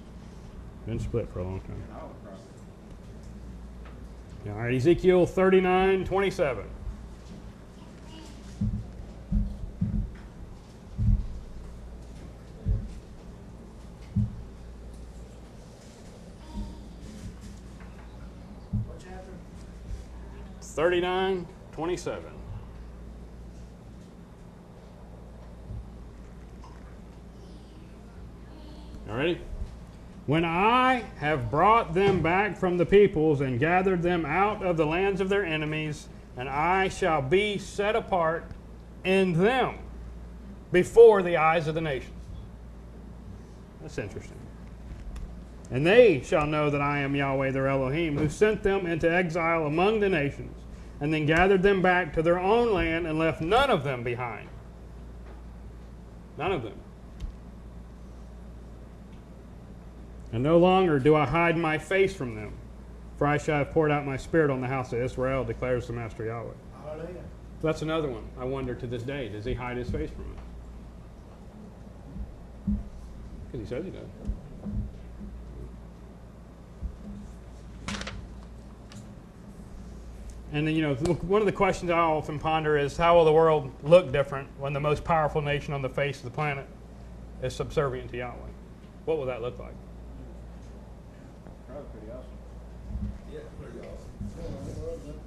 Been split for a long time. Yeah, all right, Ezekiel 39:27. What chapter? 39:27. All ready? When I have brought them back from the peoples and gathered them out of the lands of their enemies, and I shall be set apart in them before the eyes of the nations. That's interesting. And they shall know that I am Yahweh their Elohim, who sent them into exile among the nations, and then gathered them back to their own land and left none of them behind. None of them. And no longer do I hide my face from them, for I shall have poured out my spirit on the house of Israel, declares the Master Yahweh. Hallelujah. That's another one. I wonder to this day, does he hide his face from us? Because he says he does. And then, one of the questions I often ponder is, how will the world look different when the most powerful nation on the face of the planet is subservient to Yahweh? What will that look like? Probably pretty awesome. Yeah, pretty awesome.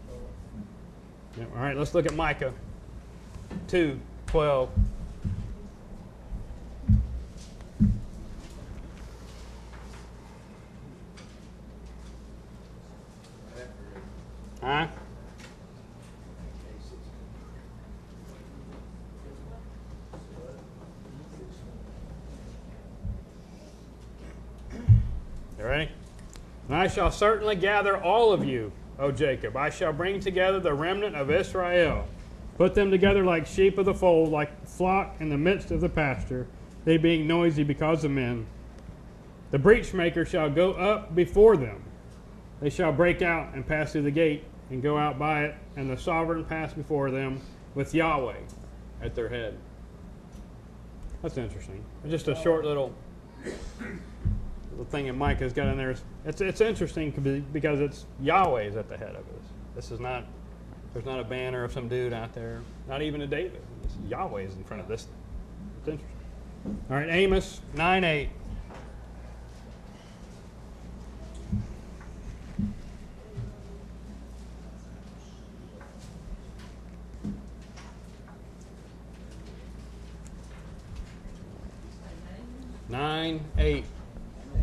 Yeah, all right, let's look at Micah 2:12. Huh? You ready? And I shall certainly gather all of you, O Jacob. I shall bring together the remnant of Israel. Put them together like sheep of the fold, like flock in the midst of the pasture, they being noisy because of men. The breach maker shall go up before them. They shall break out and pass through the gate and go out by it, and the sovereign pass before them with Yahweh at their head. That's interesting. Just a short little thing that Micah's got in there. It's interesting because it's Yahweh's at the head of this. This is not, there's not a banner of some dude out there, not even a David. It's Yahweh's in front of this thing. It's interesting. All right, Amos 9:8.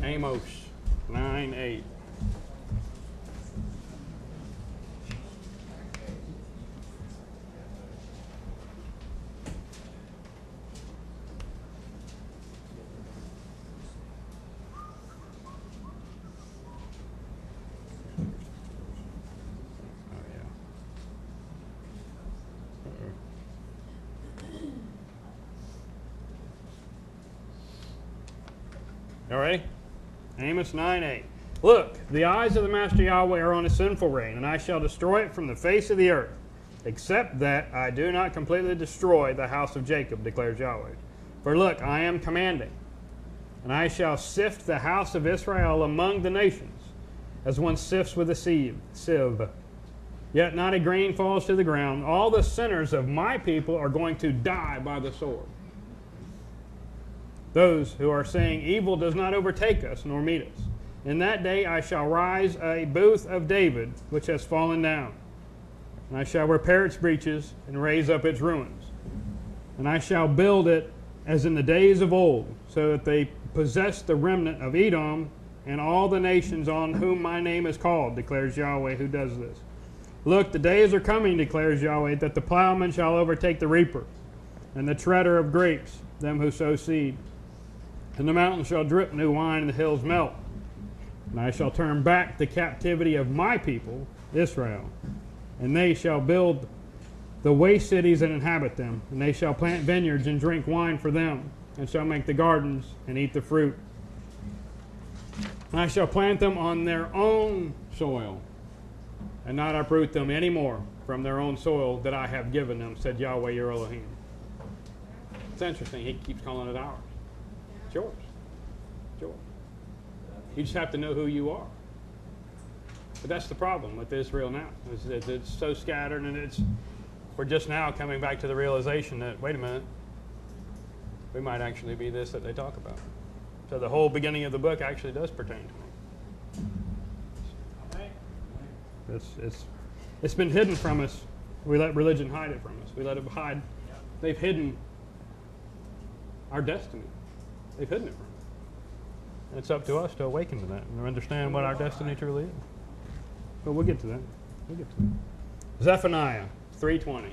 Amos 9:8. All right? Amos 9:8. Look, the eyes of the Master Yahweh are on a sinful reign, and I shall destroy it from the face of the earth, except that I do not completely destroy the house of Jacob, declares Yahweh. For look, I am commanding, and I shall sift the house of Israel among the nations, as one sifts with a sieve. Yet not a grain falls to the ground. All the sinners of my people are going to die by the sword. Those who are saying, evil does not overtake us nor meet us. In that day I shall rise a booth of David, which has fallen down. And I shall repair its breaches and raise up its ruins. And I shall build it as in the days of old, so that they possess the remnant of Edom and all the nations on whom my name is called, declares Yahweh who does this. Look, the days are coming, declares Yahweh, that the plowman shall overtake the reaper, and the treader of grapes, them who sow seed. And the mountains shall drip new wine, and the hills melt. And I shall turn back the captivity of my people, Israel. And they shall build the waste cities and inhabit them. And they shall plant vineyards and drink wine for them, and shall make the gardens and eat the fruit. And I shall plant them on their own soil, and not uproot them any more from their own soil that I have given them, said Yahweh your Elohim. It's interesting. He keeps calling it ours. It's yours. It's yours. You just have to know who you are. But that's the problem with Israel now. It's so scattered, and we're just now coming back to the realization that, wait a minute, we might actually be this that they talk about. So the whole beginning of the book actually does pertain to me. It's been hidden from us. We let religion hide it from us. We let it hide. They've hidden our destiny. They've hidden it from us. And it's up to us to awaken to that and understand what our destiny truly is. But we'll get to that. Zephaniah 3:20.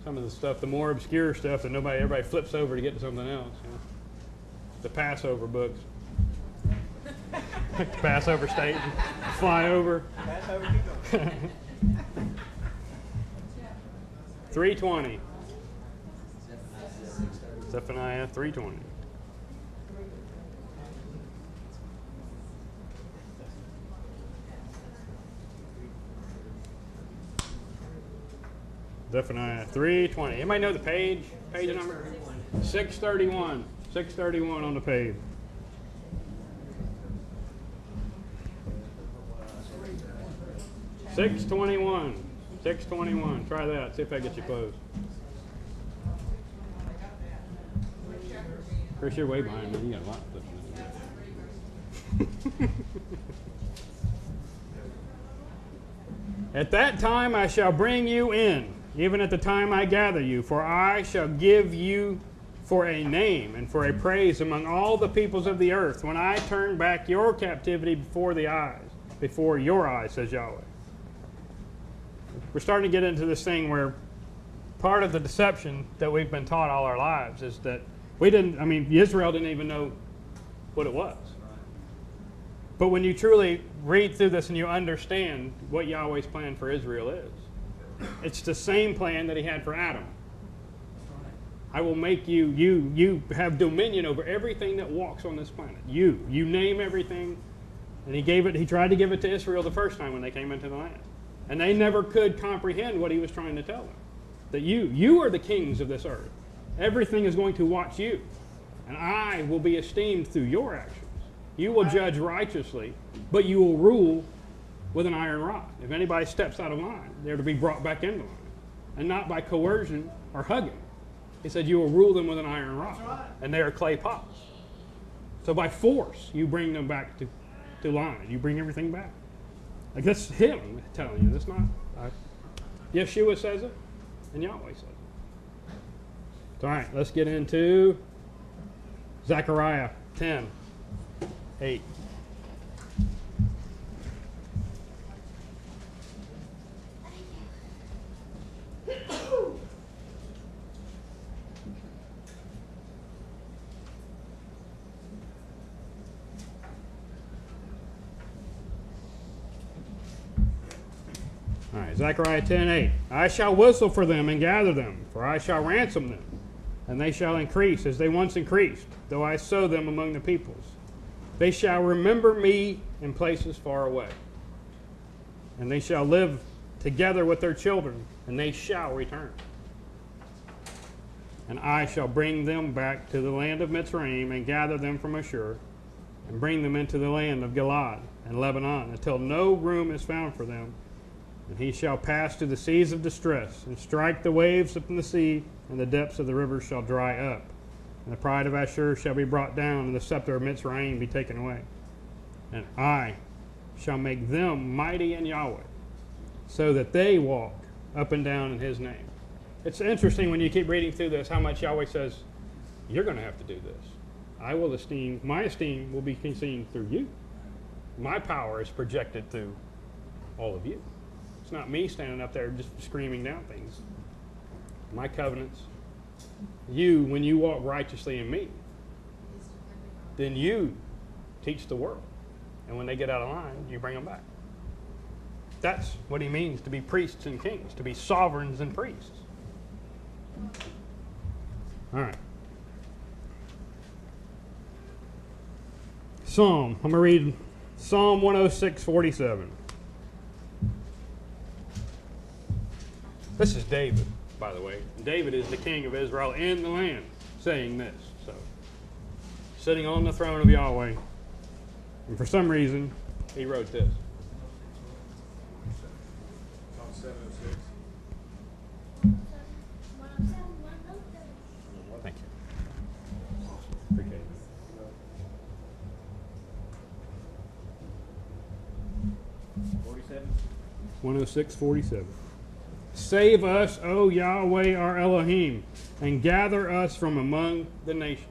Some of the stuff, the more obscure stuff that everybody flips over to get to something else. You know? The Passover books. The Passover state, fly over. Passover, keep going. 3:20. Zephaniah 3:20. Zephaniah 3:20. Anybody know the page? Page number 631. 631 on the page. $6.21. $6.21. Try that. See if that gets you close. Chris, you're way behind me. You got a lot of stuff. At that time I shall bring you in, even at the time I gather you, for I shall give you for a name and for a praise among all the peoples of the earth, when I turn back your captivity before your eyes, says Yahweh. We're starting to get into this thing where part of the deception that we've been taught all our lives is that Israel didn't even know what it was. But when you truly read through this and you understand what Yahweh's plan for Israel is, it's the same plan that he had for Adam. I will make you have dominion over everything that walks on this planet. You name everything. And he tried to give it to Israel the first time when they came into the land. And they never could comprehend what he was trying to tell them. That you are the kings of this earth. Everything is going to watch you. And I will be esteemed through your actions. You will judge righteously, but you will rule with an iron rod. If anybody steps out of line, they're to be brought back into line. And not by coercion or hugging. He said you will rule them with an iron rod. And they are clay pots. So by force, you bring them back to line. You bring everything back. Like that's him telling you. That's not. Yeshua says it, and Yahweh says it. All right, let's get into Zechariah 10:8. All right, Zechariah 10:8. I shall whistle for them and gather them, for I shall ransom them, and they shall increase as they once increased, though I sow them among the peoples. They shall remember me in places far away, and they shall live together with their children, and they shall return. And I shall bring them back to the land of Mitzrayim, and gather them from Ashur, and bring them into the land of Gilad and Lebanon, until no room is found for them. And he shall pass to the seas of distress, and strike the waves upon the sea, and the depths of the rivers shall dry up. And the pride of Ashur shall be brought down, and the scepter of Mitzrayim be taken away. And I shall make them mighty in Yahweh, so that they walk up and down in his name. It's interesting when you keep reading through this, how much Yahweh says, you're going to have to do this. My esteem will be seen through you. My power is projected through all of you. It's not me standing up there just screaming down things. My covenants. You, when you walk righteously in me, then you teach the world. And when they get out of line, you bring them back. That's what he means to be priests and kings, to be sovereigns and priests. All right. I'm going to read Psalm 106:47. This is David, by the way. David is the king of Israel in the land saying this. So, sitting on the throne of Yahweh. And for some reason, he wrote this. Psalm 706. Thank you. Appreciate it. 106:47. Save us, O Yahweh our Elohim, and gather us from among the nations,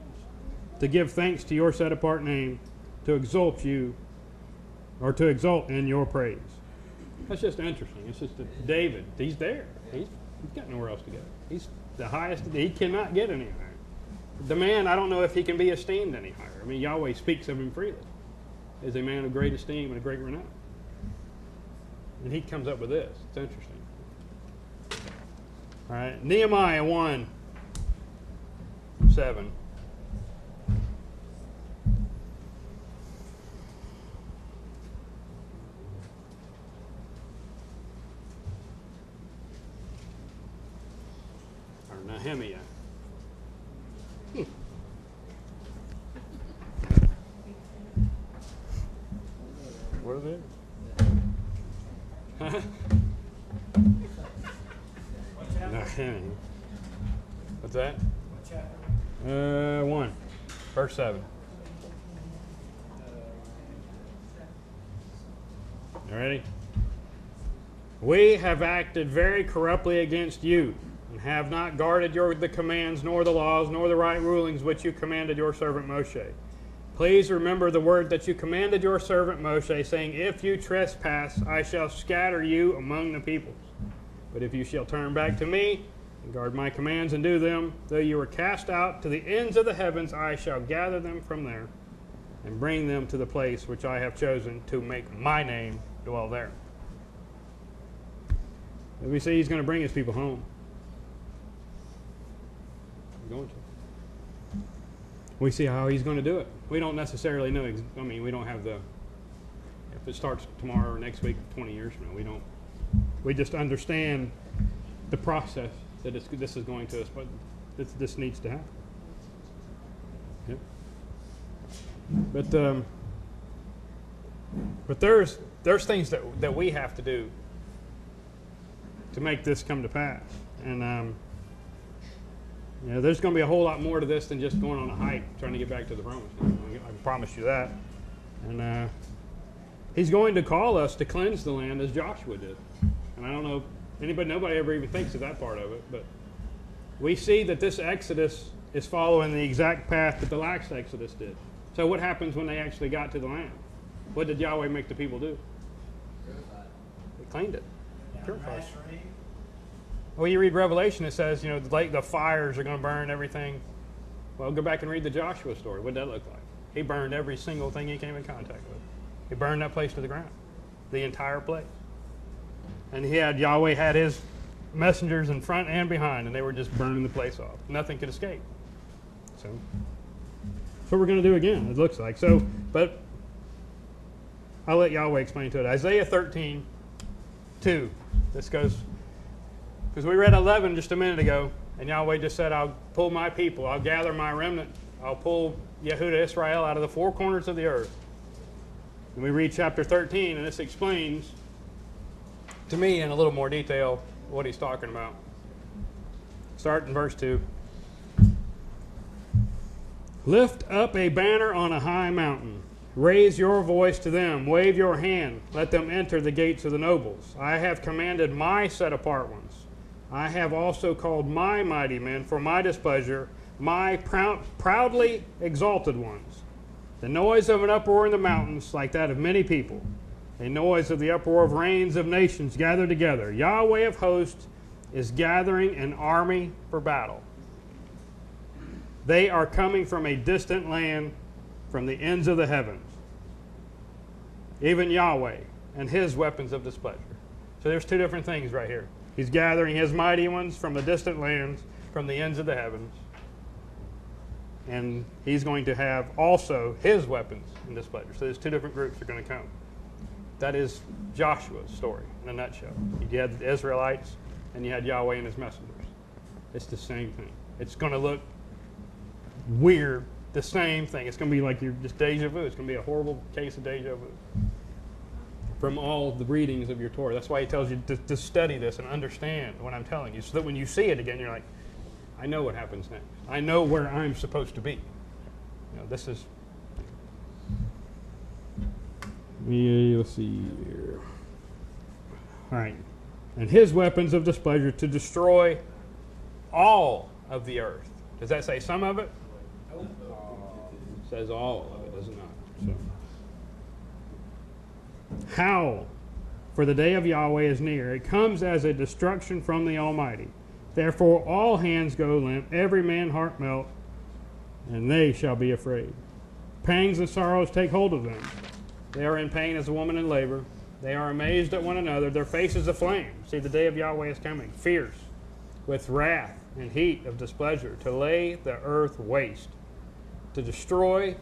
to give thanks to your set-apart name, to exalt you, or to exalt in your praise. That's just interesting. It's just that David, he's there. He's got nowhere else to go. He's the highest. He cannot get any higher. The man, I don't know if he can be esteemed any higher. I mean, Yahweh speaks of him freely. Is a man of great esteem and a great renown. And he comes up with this. It's interesting. All right, Nehemiah 1:7. Or Nehemiah. what it is. What chapter? No, what's that? What chapter? 1, verse 7. You ready? We have acted very corruptly against you, and have not guarded the commands, nor the laws, nor the right rulings which you commanded your servant Moshe. Please remember the word that you commanded your servant Moshe, saying, if you trespass, I shall scatter you among the peoples. But if you shall turn back to me, and guard my commands and do them, though you are cast out to the ends of the heavens, I shall gather them from there, and bring them to the place which I have chosen to make my name dwell there. We see he's going to bring his people home. He's going to. We see how he's going to do it. We don't necessarily know. We don't have the. If it starts tomorrow or next week, 20 years from now, we don't. We just understand the process that this is going to us, but this needs to happen. Yep. But there's things that we have to do to make this come to pass, and there's going to be a whole lot more to this than just going on a hike trying to get back to the promised land. I can promise you that. And he's going to call us to cleanse the land as Joshua did. And I don't know nobody ever even thinks of that part of it, but we see that this Exodus is following the exact path that the last Exodus did. So what happens when they actually got to the land? What did Yahweh make the people do? They cleaned it. Purified. Well, you read Revelation, it says, the fires are going to burn everything. Well, go back and read the Joshua story. What did that look like? He burned every single thing he came in contact with. He burned that place to the ground, the entire place. And Yahweh had his messengers in front and behind, and they were just burning the place off. Nothing could escape. So that's what we're going to do again, it looks like. So, but I'll let Yahweh explain to it. Isaiah 13:2. This goes, because we read 11 just a minute ago, and Yahweh just said, I'll pull my people, I'll gather my remnant, I'll pull Yehuda Israel out of the four corners of the earth. And we read chapter 13, and this explains to me in a little more detail what he's talking about. Start in verse 2. Lift up a banner on a high mountain. Raise your voice to them. Wave your hand. Let them enter the gates of the nobles. I have commanded my set-apart ones. I have also called my mighty men for my displeasure, my proudly exalted ones. The noise of an uproar in the mountains, like that of many people. A noise of the uproar of reigns of nations gathered together. Yahweh of hosts is gathering an army for battle. They are coming from a distant land, from the ends of the heavens. Even Yahweh and his weapons of displeasure. So there's two different things right here. He's gathering his mighty ones from the distant lands, from the ends of the heavens. And he's going to have also his weapons in displeasure. So there's two different groups that are going to come. That is Joshua's story in a nutshell. You had the Israelites and you had Yahweh and his messengers. It's the same thing. It's going to look weird, the same thing. It's going to be like you're just deja vu. It's going to be a horrible case of deja vu from all the readings of your Torah. That's why he tells you to study this and understand what I'm telling you, so that when you see it again, you're like, I know what happens next. I know where I'm supposed to be. This is... let's see here. All right. And his weapons of displeasure to destroy all of the earth. Does that say some of it? It says all of it, does it not? So. Howl, for the day of Yahweh is near. It comes as a destruction from the Almighty. Therefore all hands go limp, every man heart melt, and they shall be afraid. Pangs and sorrows take hold of them. They are in pain as a woman in labor. They are amazed at one another. Their faces aflame. See, the day of Yahweh is coming, fierce, with wrath and heat of displeasure, to lay the earth waste, to destroy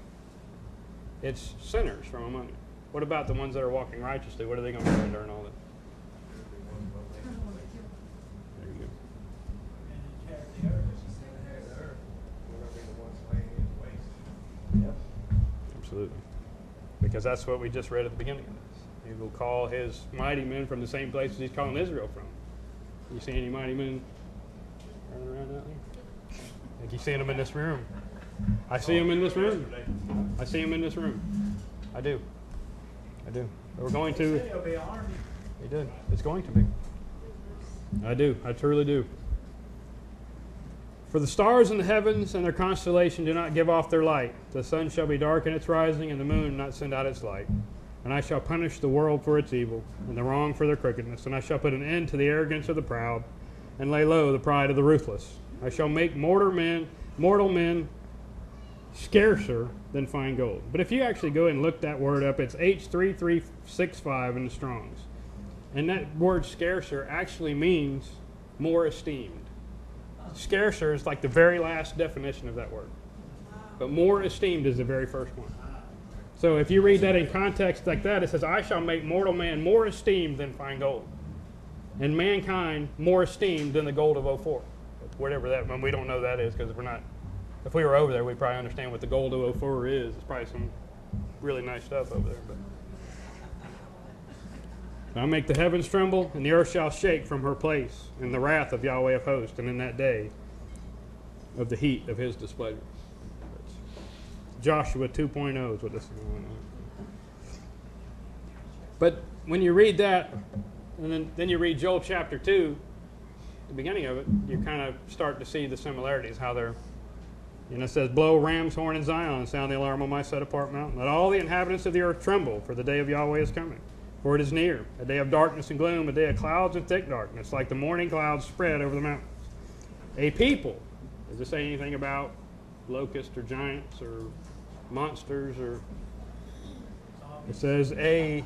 its sinners from among it. What about the ones that are walking righteously? What are they going to do during all this? There you go. Yep. Absolutely. Because that's what we just read at the beginning of this. He will call his mighty men from the same places he's calling Israel from. You see any mighty men running around out there? I think you see them in this room. I see them in this room. I see them in this room. I do. I do. But we're going to. It'll be an army. He did. It's going to be. I do. I truly do. For the stars in the heavens and their constellation do not give off their light. The sun shall be dark in its rising, and the moon not send out its light. And I shall punish the world for its evil, and the wrong for their crookedness. And I shall put an end to the arrogance of the proud, and lay low the pride of the ruthless. I shall make mortal men scarcer than fine gold. But if you actually go and look that word up, it's H3365 in the Strong's. And that word scarcer actually means more esteemed. Scarcer is like the very last definition of that word. But more esteemed is the very first one. So if you read that in context like that, it says, I shall make mortal man more esteemed than fine gold, and mankind more esteemed than the gold of 04. Whatever that, I mean, we don't know that is because we're not, if we were over there, we'd probably understand what the gold of 04 is. It's probably some really nice stuff over there. But I'll make the heavens tremble, and the earth shall shake from her place in the wrath of Yahweh of hosts, and in that day of the heat of his displeasure. Joshua 2.0 is what this is going on. But when you read that, and then you read Joel chapter 2, the beginning of it, you kind of start to see the similarities, how they're, it says, blow ram's horn in Zion, and sound the alarm on my set-apart mountain. Let all the inhabitants of the earth tremble, for the day of Yahweh is coming. For it is near, a day of darkness and gloom, a day of clouds and thick darkness, like the morning clouds spread over the mountains. A people. Does it say anything about locusts or giants or monsters? Or it says a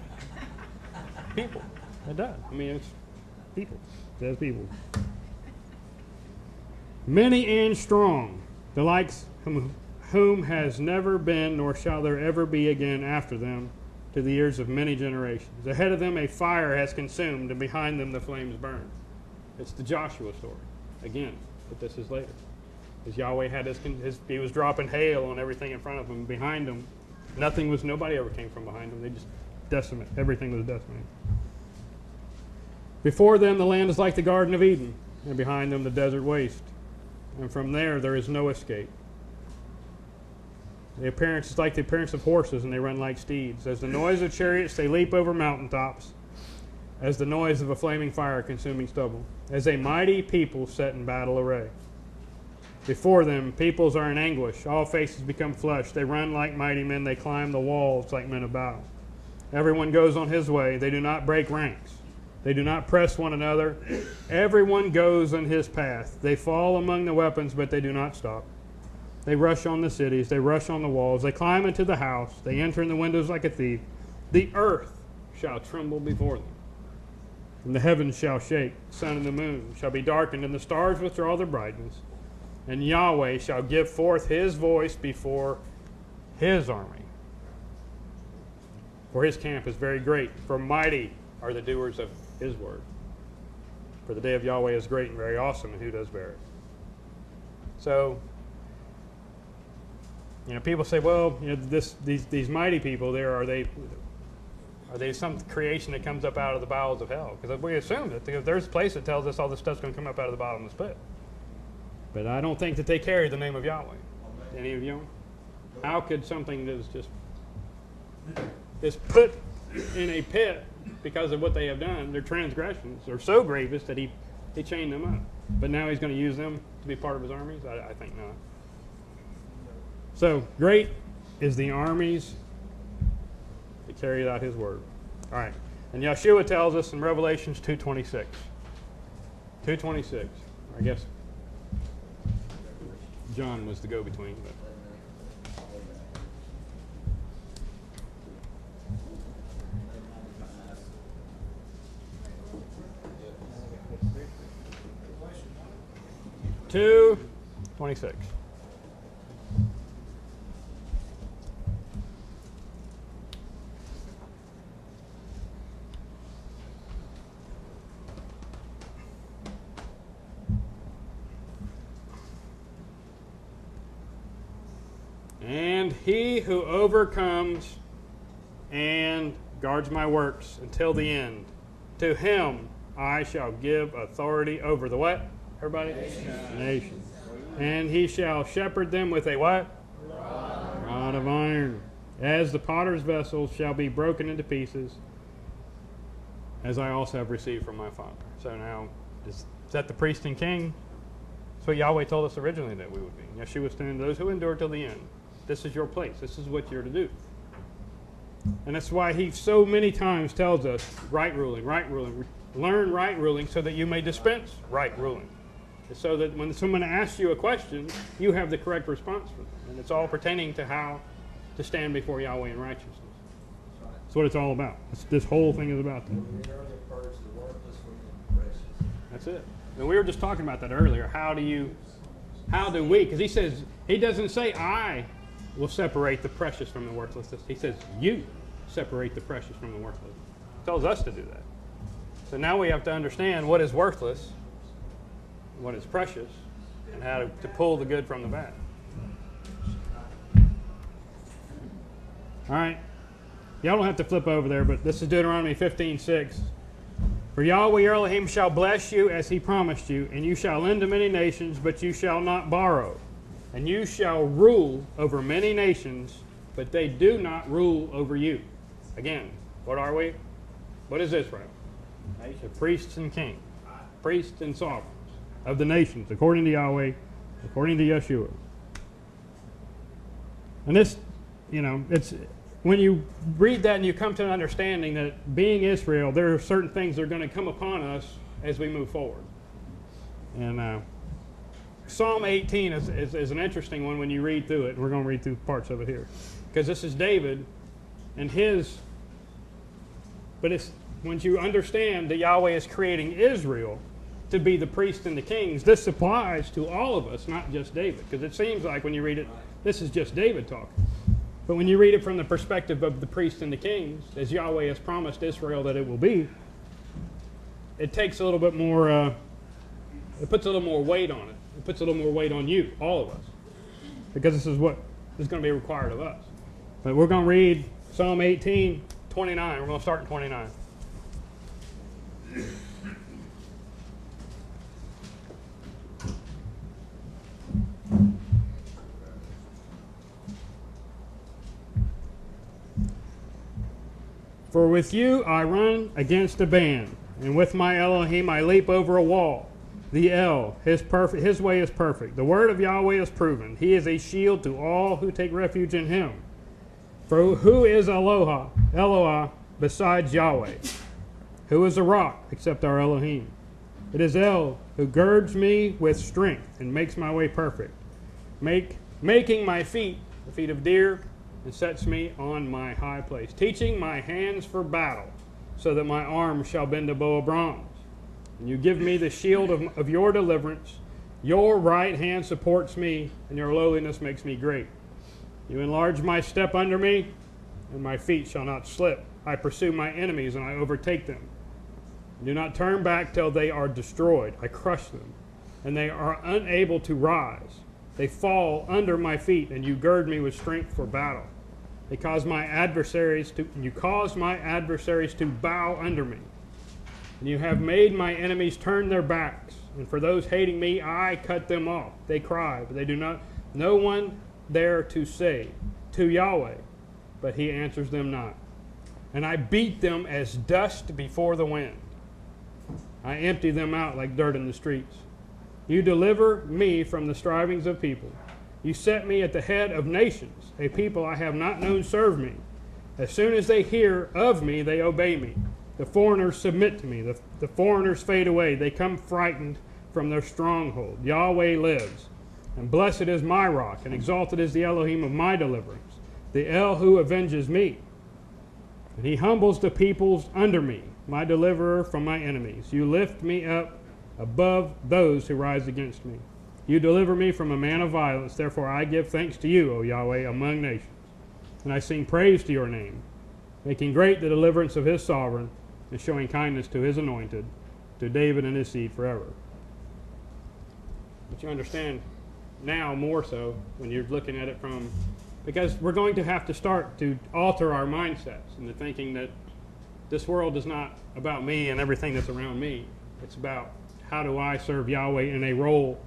people. It does. I mean, it's people. It says people. Many and strong, the likes whom has never been, nor shall there ever be again after them, to the ears of many generations. Ahead of them a fire has consumed, and behind them the flames burn. It's the Joshua story. Again, but this is later. As Yahweh had he was dropping hail on everything in front of him. Behind him, nobody ever came from behind him. They just decimate. Everything was decimated. Before them the land is like the Garden of Eden, and behind them the desert waste. And from there is no escape. The appearance is like the appearance of horses, and they run like steeds. As the noise of chariots, they leap over mountaintops. As the noise of a flaming fire consuming stubble. As a mighty people set in battle array. Before them, peoples are in anguish. All faces become flushed. They run like mighty men. They climb the walls like men of battle. Everyone goes on his way. They do not break ranks. They do not press one another. Everyone goes on his path. They fall among the weapons, but they do not stop. They rush on the cities. They rush on the walls. They climb into the house. They enter in the windows like a thief. The earth shall tremble before them. And the heavens shall shake. The sun and the moon shall be darkened, and the stars withdraw their brightness. And Yahweh shall give forth his voice before his army. For his camp is very great. For mighty are the doers of his word. For the day of Yahweh is great and very awesome, and who does bear it? So, people say, well, these mighty people are they some creation that comes up out of the bowels of hell? Because we assume that there's a place that tells us all this stuff's going to come up out of the bottomless pit. But I don't think that they carry the name of Yahweh. Any of you? How could something that is put in a pit because of what they have done, their transgressions, are so grievous that he chained them up. But now he's going to use them to be part of his armies? I think not. So, great is the armies that carried out his word. All right. And Yeshua tells us in Revelations 2:26. 2:26. I guess John was the go-between. But. Two 26. And he who overcomes and guards my works until the end. To him I shall give authority over the what? Everybody? Nation. And he shall shepherd them with a what? Rod of iron. As the potter's vessels shall be broken into pieces, as I also have received from my Father. So now, is that the priest and king? That's what Yahweh told us originally that we would be. Yeshua was saying, those who endure till the end. This is your place. This is what you're to do. And that's why he so many times tells us, right ruling, learn right ruling so that you may dispense right ruling. So that when someone asks you a question, you have the correct response for them. And it's all pertaining to how to stand before Yahweh in righteousness. That's what it's all about. This whole thing is about that. That's it. And we were just talking about that earlier. How do we, because he says, he doesn't say I will separate the precious from the worthless. He says you separate the precious from the worthless. He tells us to do that. So now we have to understand what is worthless, what is precious, and how to pull the good from the bad. All right. Y'all don't have to flip over there, but this is Deuteronomy 15:6. For Yahweh your Elohim shall bless you as he promised you, and you shall lend to many nations, but you shall not borrow. And you shall rule over many nations, but they do not rule over you. Again, what are we? What is Israel? The priests and kings, priests and sovereigns of the nations, according to Yahweh, according to Yeshua. And this, it's when you read that and you come to an understanding that being Israel, there are certain things that are going to come upon us as we move forward. And Psalm 18 is an interesting one when you read through it. We're going to read through parts of it here. Because this is David and but it's once you understand that Yahweh is creating Israel to be the priests and the kings, this applies to all of us, not just David. Because it seems like when you read it, this is just David talking. But when you read it from the perspective of the priests and the kings, as Yahweh has promised Israel that it will be, it takes a little bit more, it puts a little more weight on it. It puts a little more weight on you, all of us. Because this is what is going to be required of us. But we're going to read Psalm 18, 29. We're going to start in 29. For with you I run against a band, and with my Elohim I leap over a wall. The El, his way is perfect. The word of Yahweh is proven. He is a shield to all who take refuge in him. For who is Eloah besides Yahweh? Who is a rock except our Elohim? It is El who girds me with strength and makes my way perfect, making my feet the feet of deer, and sets me on my high place, teaching my hands for battle, so that my arms shall bend a bow of bronze. And you give me the shield of your deliverance. Your right hand supports me, and your lowliness makes me great. You enlarge my step under me, and my feet shall not slip. I pursue my enemies, and I overtake them. Do not turn back till they are destroyed. I crush them, and they are unable to rise. They fall under my feet, and you gird me with strength for battle. You cause my adversaries to bow under me. And you have made my enemies turn their backs. And for those hating me, I cut them off. They cry, but they do not. No one there to say to Yahweh, but he answers them not. And I beat them as dust before the wind. I empty them out like dirt in the streets. You deliver me from the strivings of people. You set me at the head of nations. A people I have not known serve me. As soon as they hear of me, they obey me. The foreigners submit to me. The foreigners fade away. They come frightened from their stronghold. Yahweh lives. And blessed is my rock, and exalted is the Elohim of my deliverance, the El who avenges me. And he humbles the peoples under me, my deliverer from my enemies. You lift me up above those who rise against me. You deliver me from a man of violence. Therefore I give thanks to you, O Yahweh, among nations. And I sing praise to your name, making great the deliverance of his sovereign, and showing kindness to his anointed, to David and his seed forever. But you understand now more so when you're looking at it from, because we're going to have to start to alter our mindsets into thinking that This world is not about me and everything that's around me. It's about how do I serve Yahweh in a role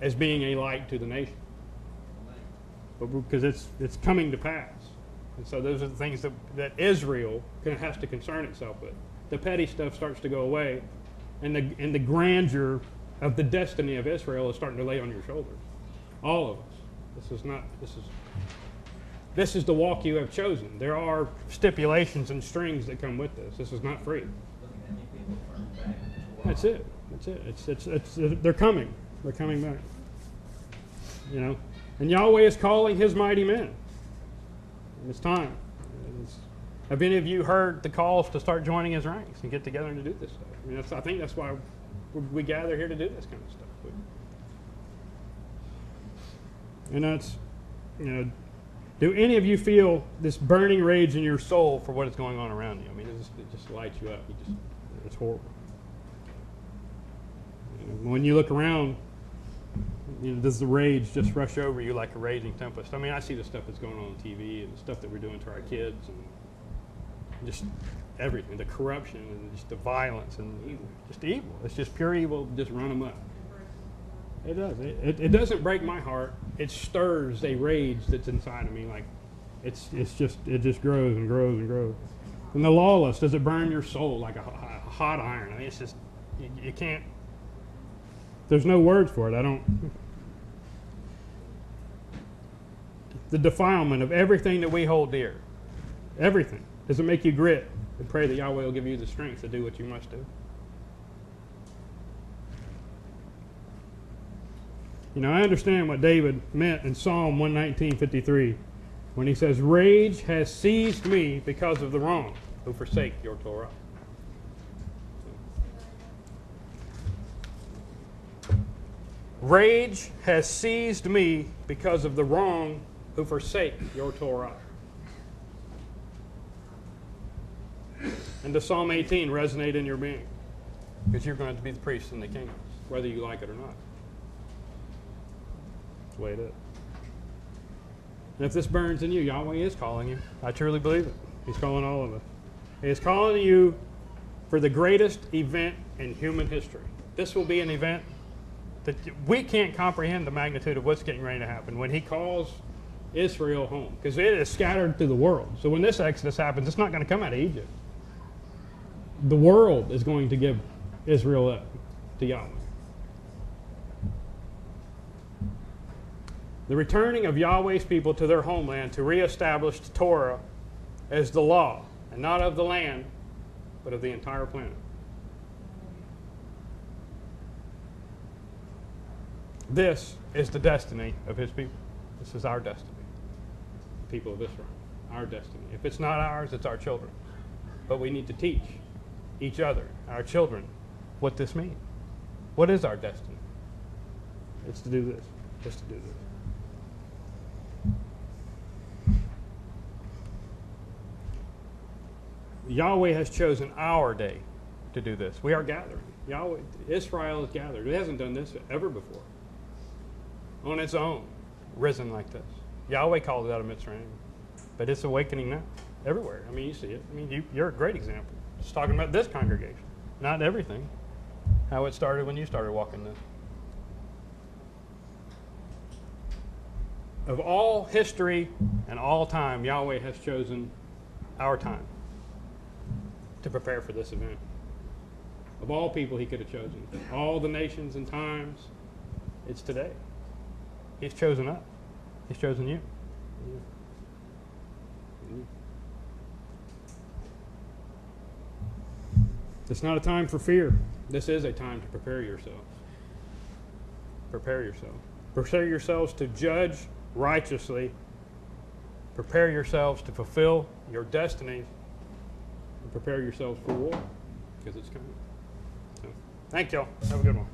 as being a light to the nation. But because it's coming to pass. And so those are the things that Israel has to concern itself with. The petty stuff starts to go away, and the grandeur of the destiny of Israel is starting to lay on your shoulders. All of us. This is the walk you have chosen. There are stipulations and strings that come with this. This is not free. That's it. They're coming. They're coming back. You know, and Yahweh is calling His mighty men. It's time. Have any of you heard the calls to start joining His ranks and get together and to do this stuff? I mean, I think that's why we gather here to do this kind of stuff. And that's, you know, do any of you feel this burning rage in your soul for what is going on around you? I mean, it just lights you up. It's horrible. You know, when you look around, you know, does the rage just rush over you like a raging tempest? I mean, I see the stuff that's going on TV and the stuff that we're doing to our kids and just everything, the corruption and just the violence and evil. Just evil. It's just pure evil, just run them up. It does. It doesn't break my heart. It stirs a rage that's inside of me. Like it just grows and grows and grows. And the lawless, does it burn your soul like a hot iron? I mean, it's just you can't. There's no words for it. The defilement of everything that we hold dear. Everything. Does it make you grit and pray that Yahweh will give you the strength to do what you must do? You know, I understand what David meant in Psalm 119:53 when he says, "Rage has seized me because of the wrong who forsake your Torah." Rage has seized me because of the wrong who forsake your Torah. And does Psalm 18 resonate in your being? Because you're going to be the priest in the kingdom, whether you like it or not. That's the way it is. And if this burns in you, Yahweh is calling you. I truly believe it. He's calling all of us. He is calling you for the greatest event in human history. This will be an event that we can't comprehend the magnitude of what's getting ready to happen when He calls Israel home, because it is scattered through the world. So when this Exodus happens, it's not going to come out of Egypt. The world is going to give Israel up to Yahweh. The returning of Yahweh's people to their homeland to reestablish the Torah as the law, and not of the land, but of the entire planet. This is the destiny of His people. This is our destiny. The people of Israel. Our destiny. If it's not ours, it's our children. But we need to teach each other, our children, what this means. What is our destiny? It's to do this. Just to do this. Yahweh has chosen our day to do this. We are gathering. Yahweh, Israel is gathered. It hasn't done this ever before. On its own, risen like this. Yahweh called it out of Mitzrayim. But it's awakening now. Everywhere. I mean, you see it. I mean, you're a great example. Just talking about this congregation. Not everything. How it started when you started walking this. Of all history and all time, Yahweh has chosen our time to prepare for this event. Of all people He could have chosen, all the nations and times, it's today. He's chosen us. He's chosen you. It's not a time for fear. This is a time to prepare yourselves. Prepare yourself. Prepare yourselves to judge righteously. Prepare yourselves to fulfill your destinies. And prepare yourselves for war, because it's coming. So, thank y'all. Have a good one.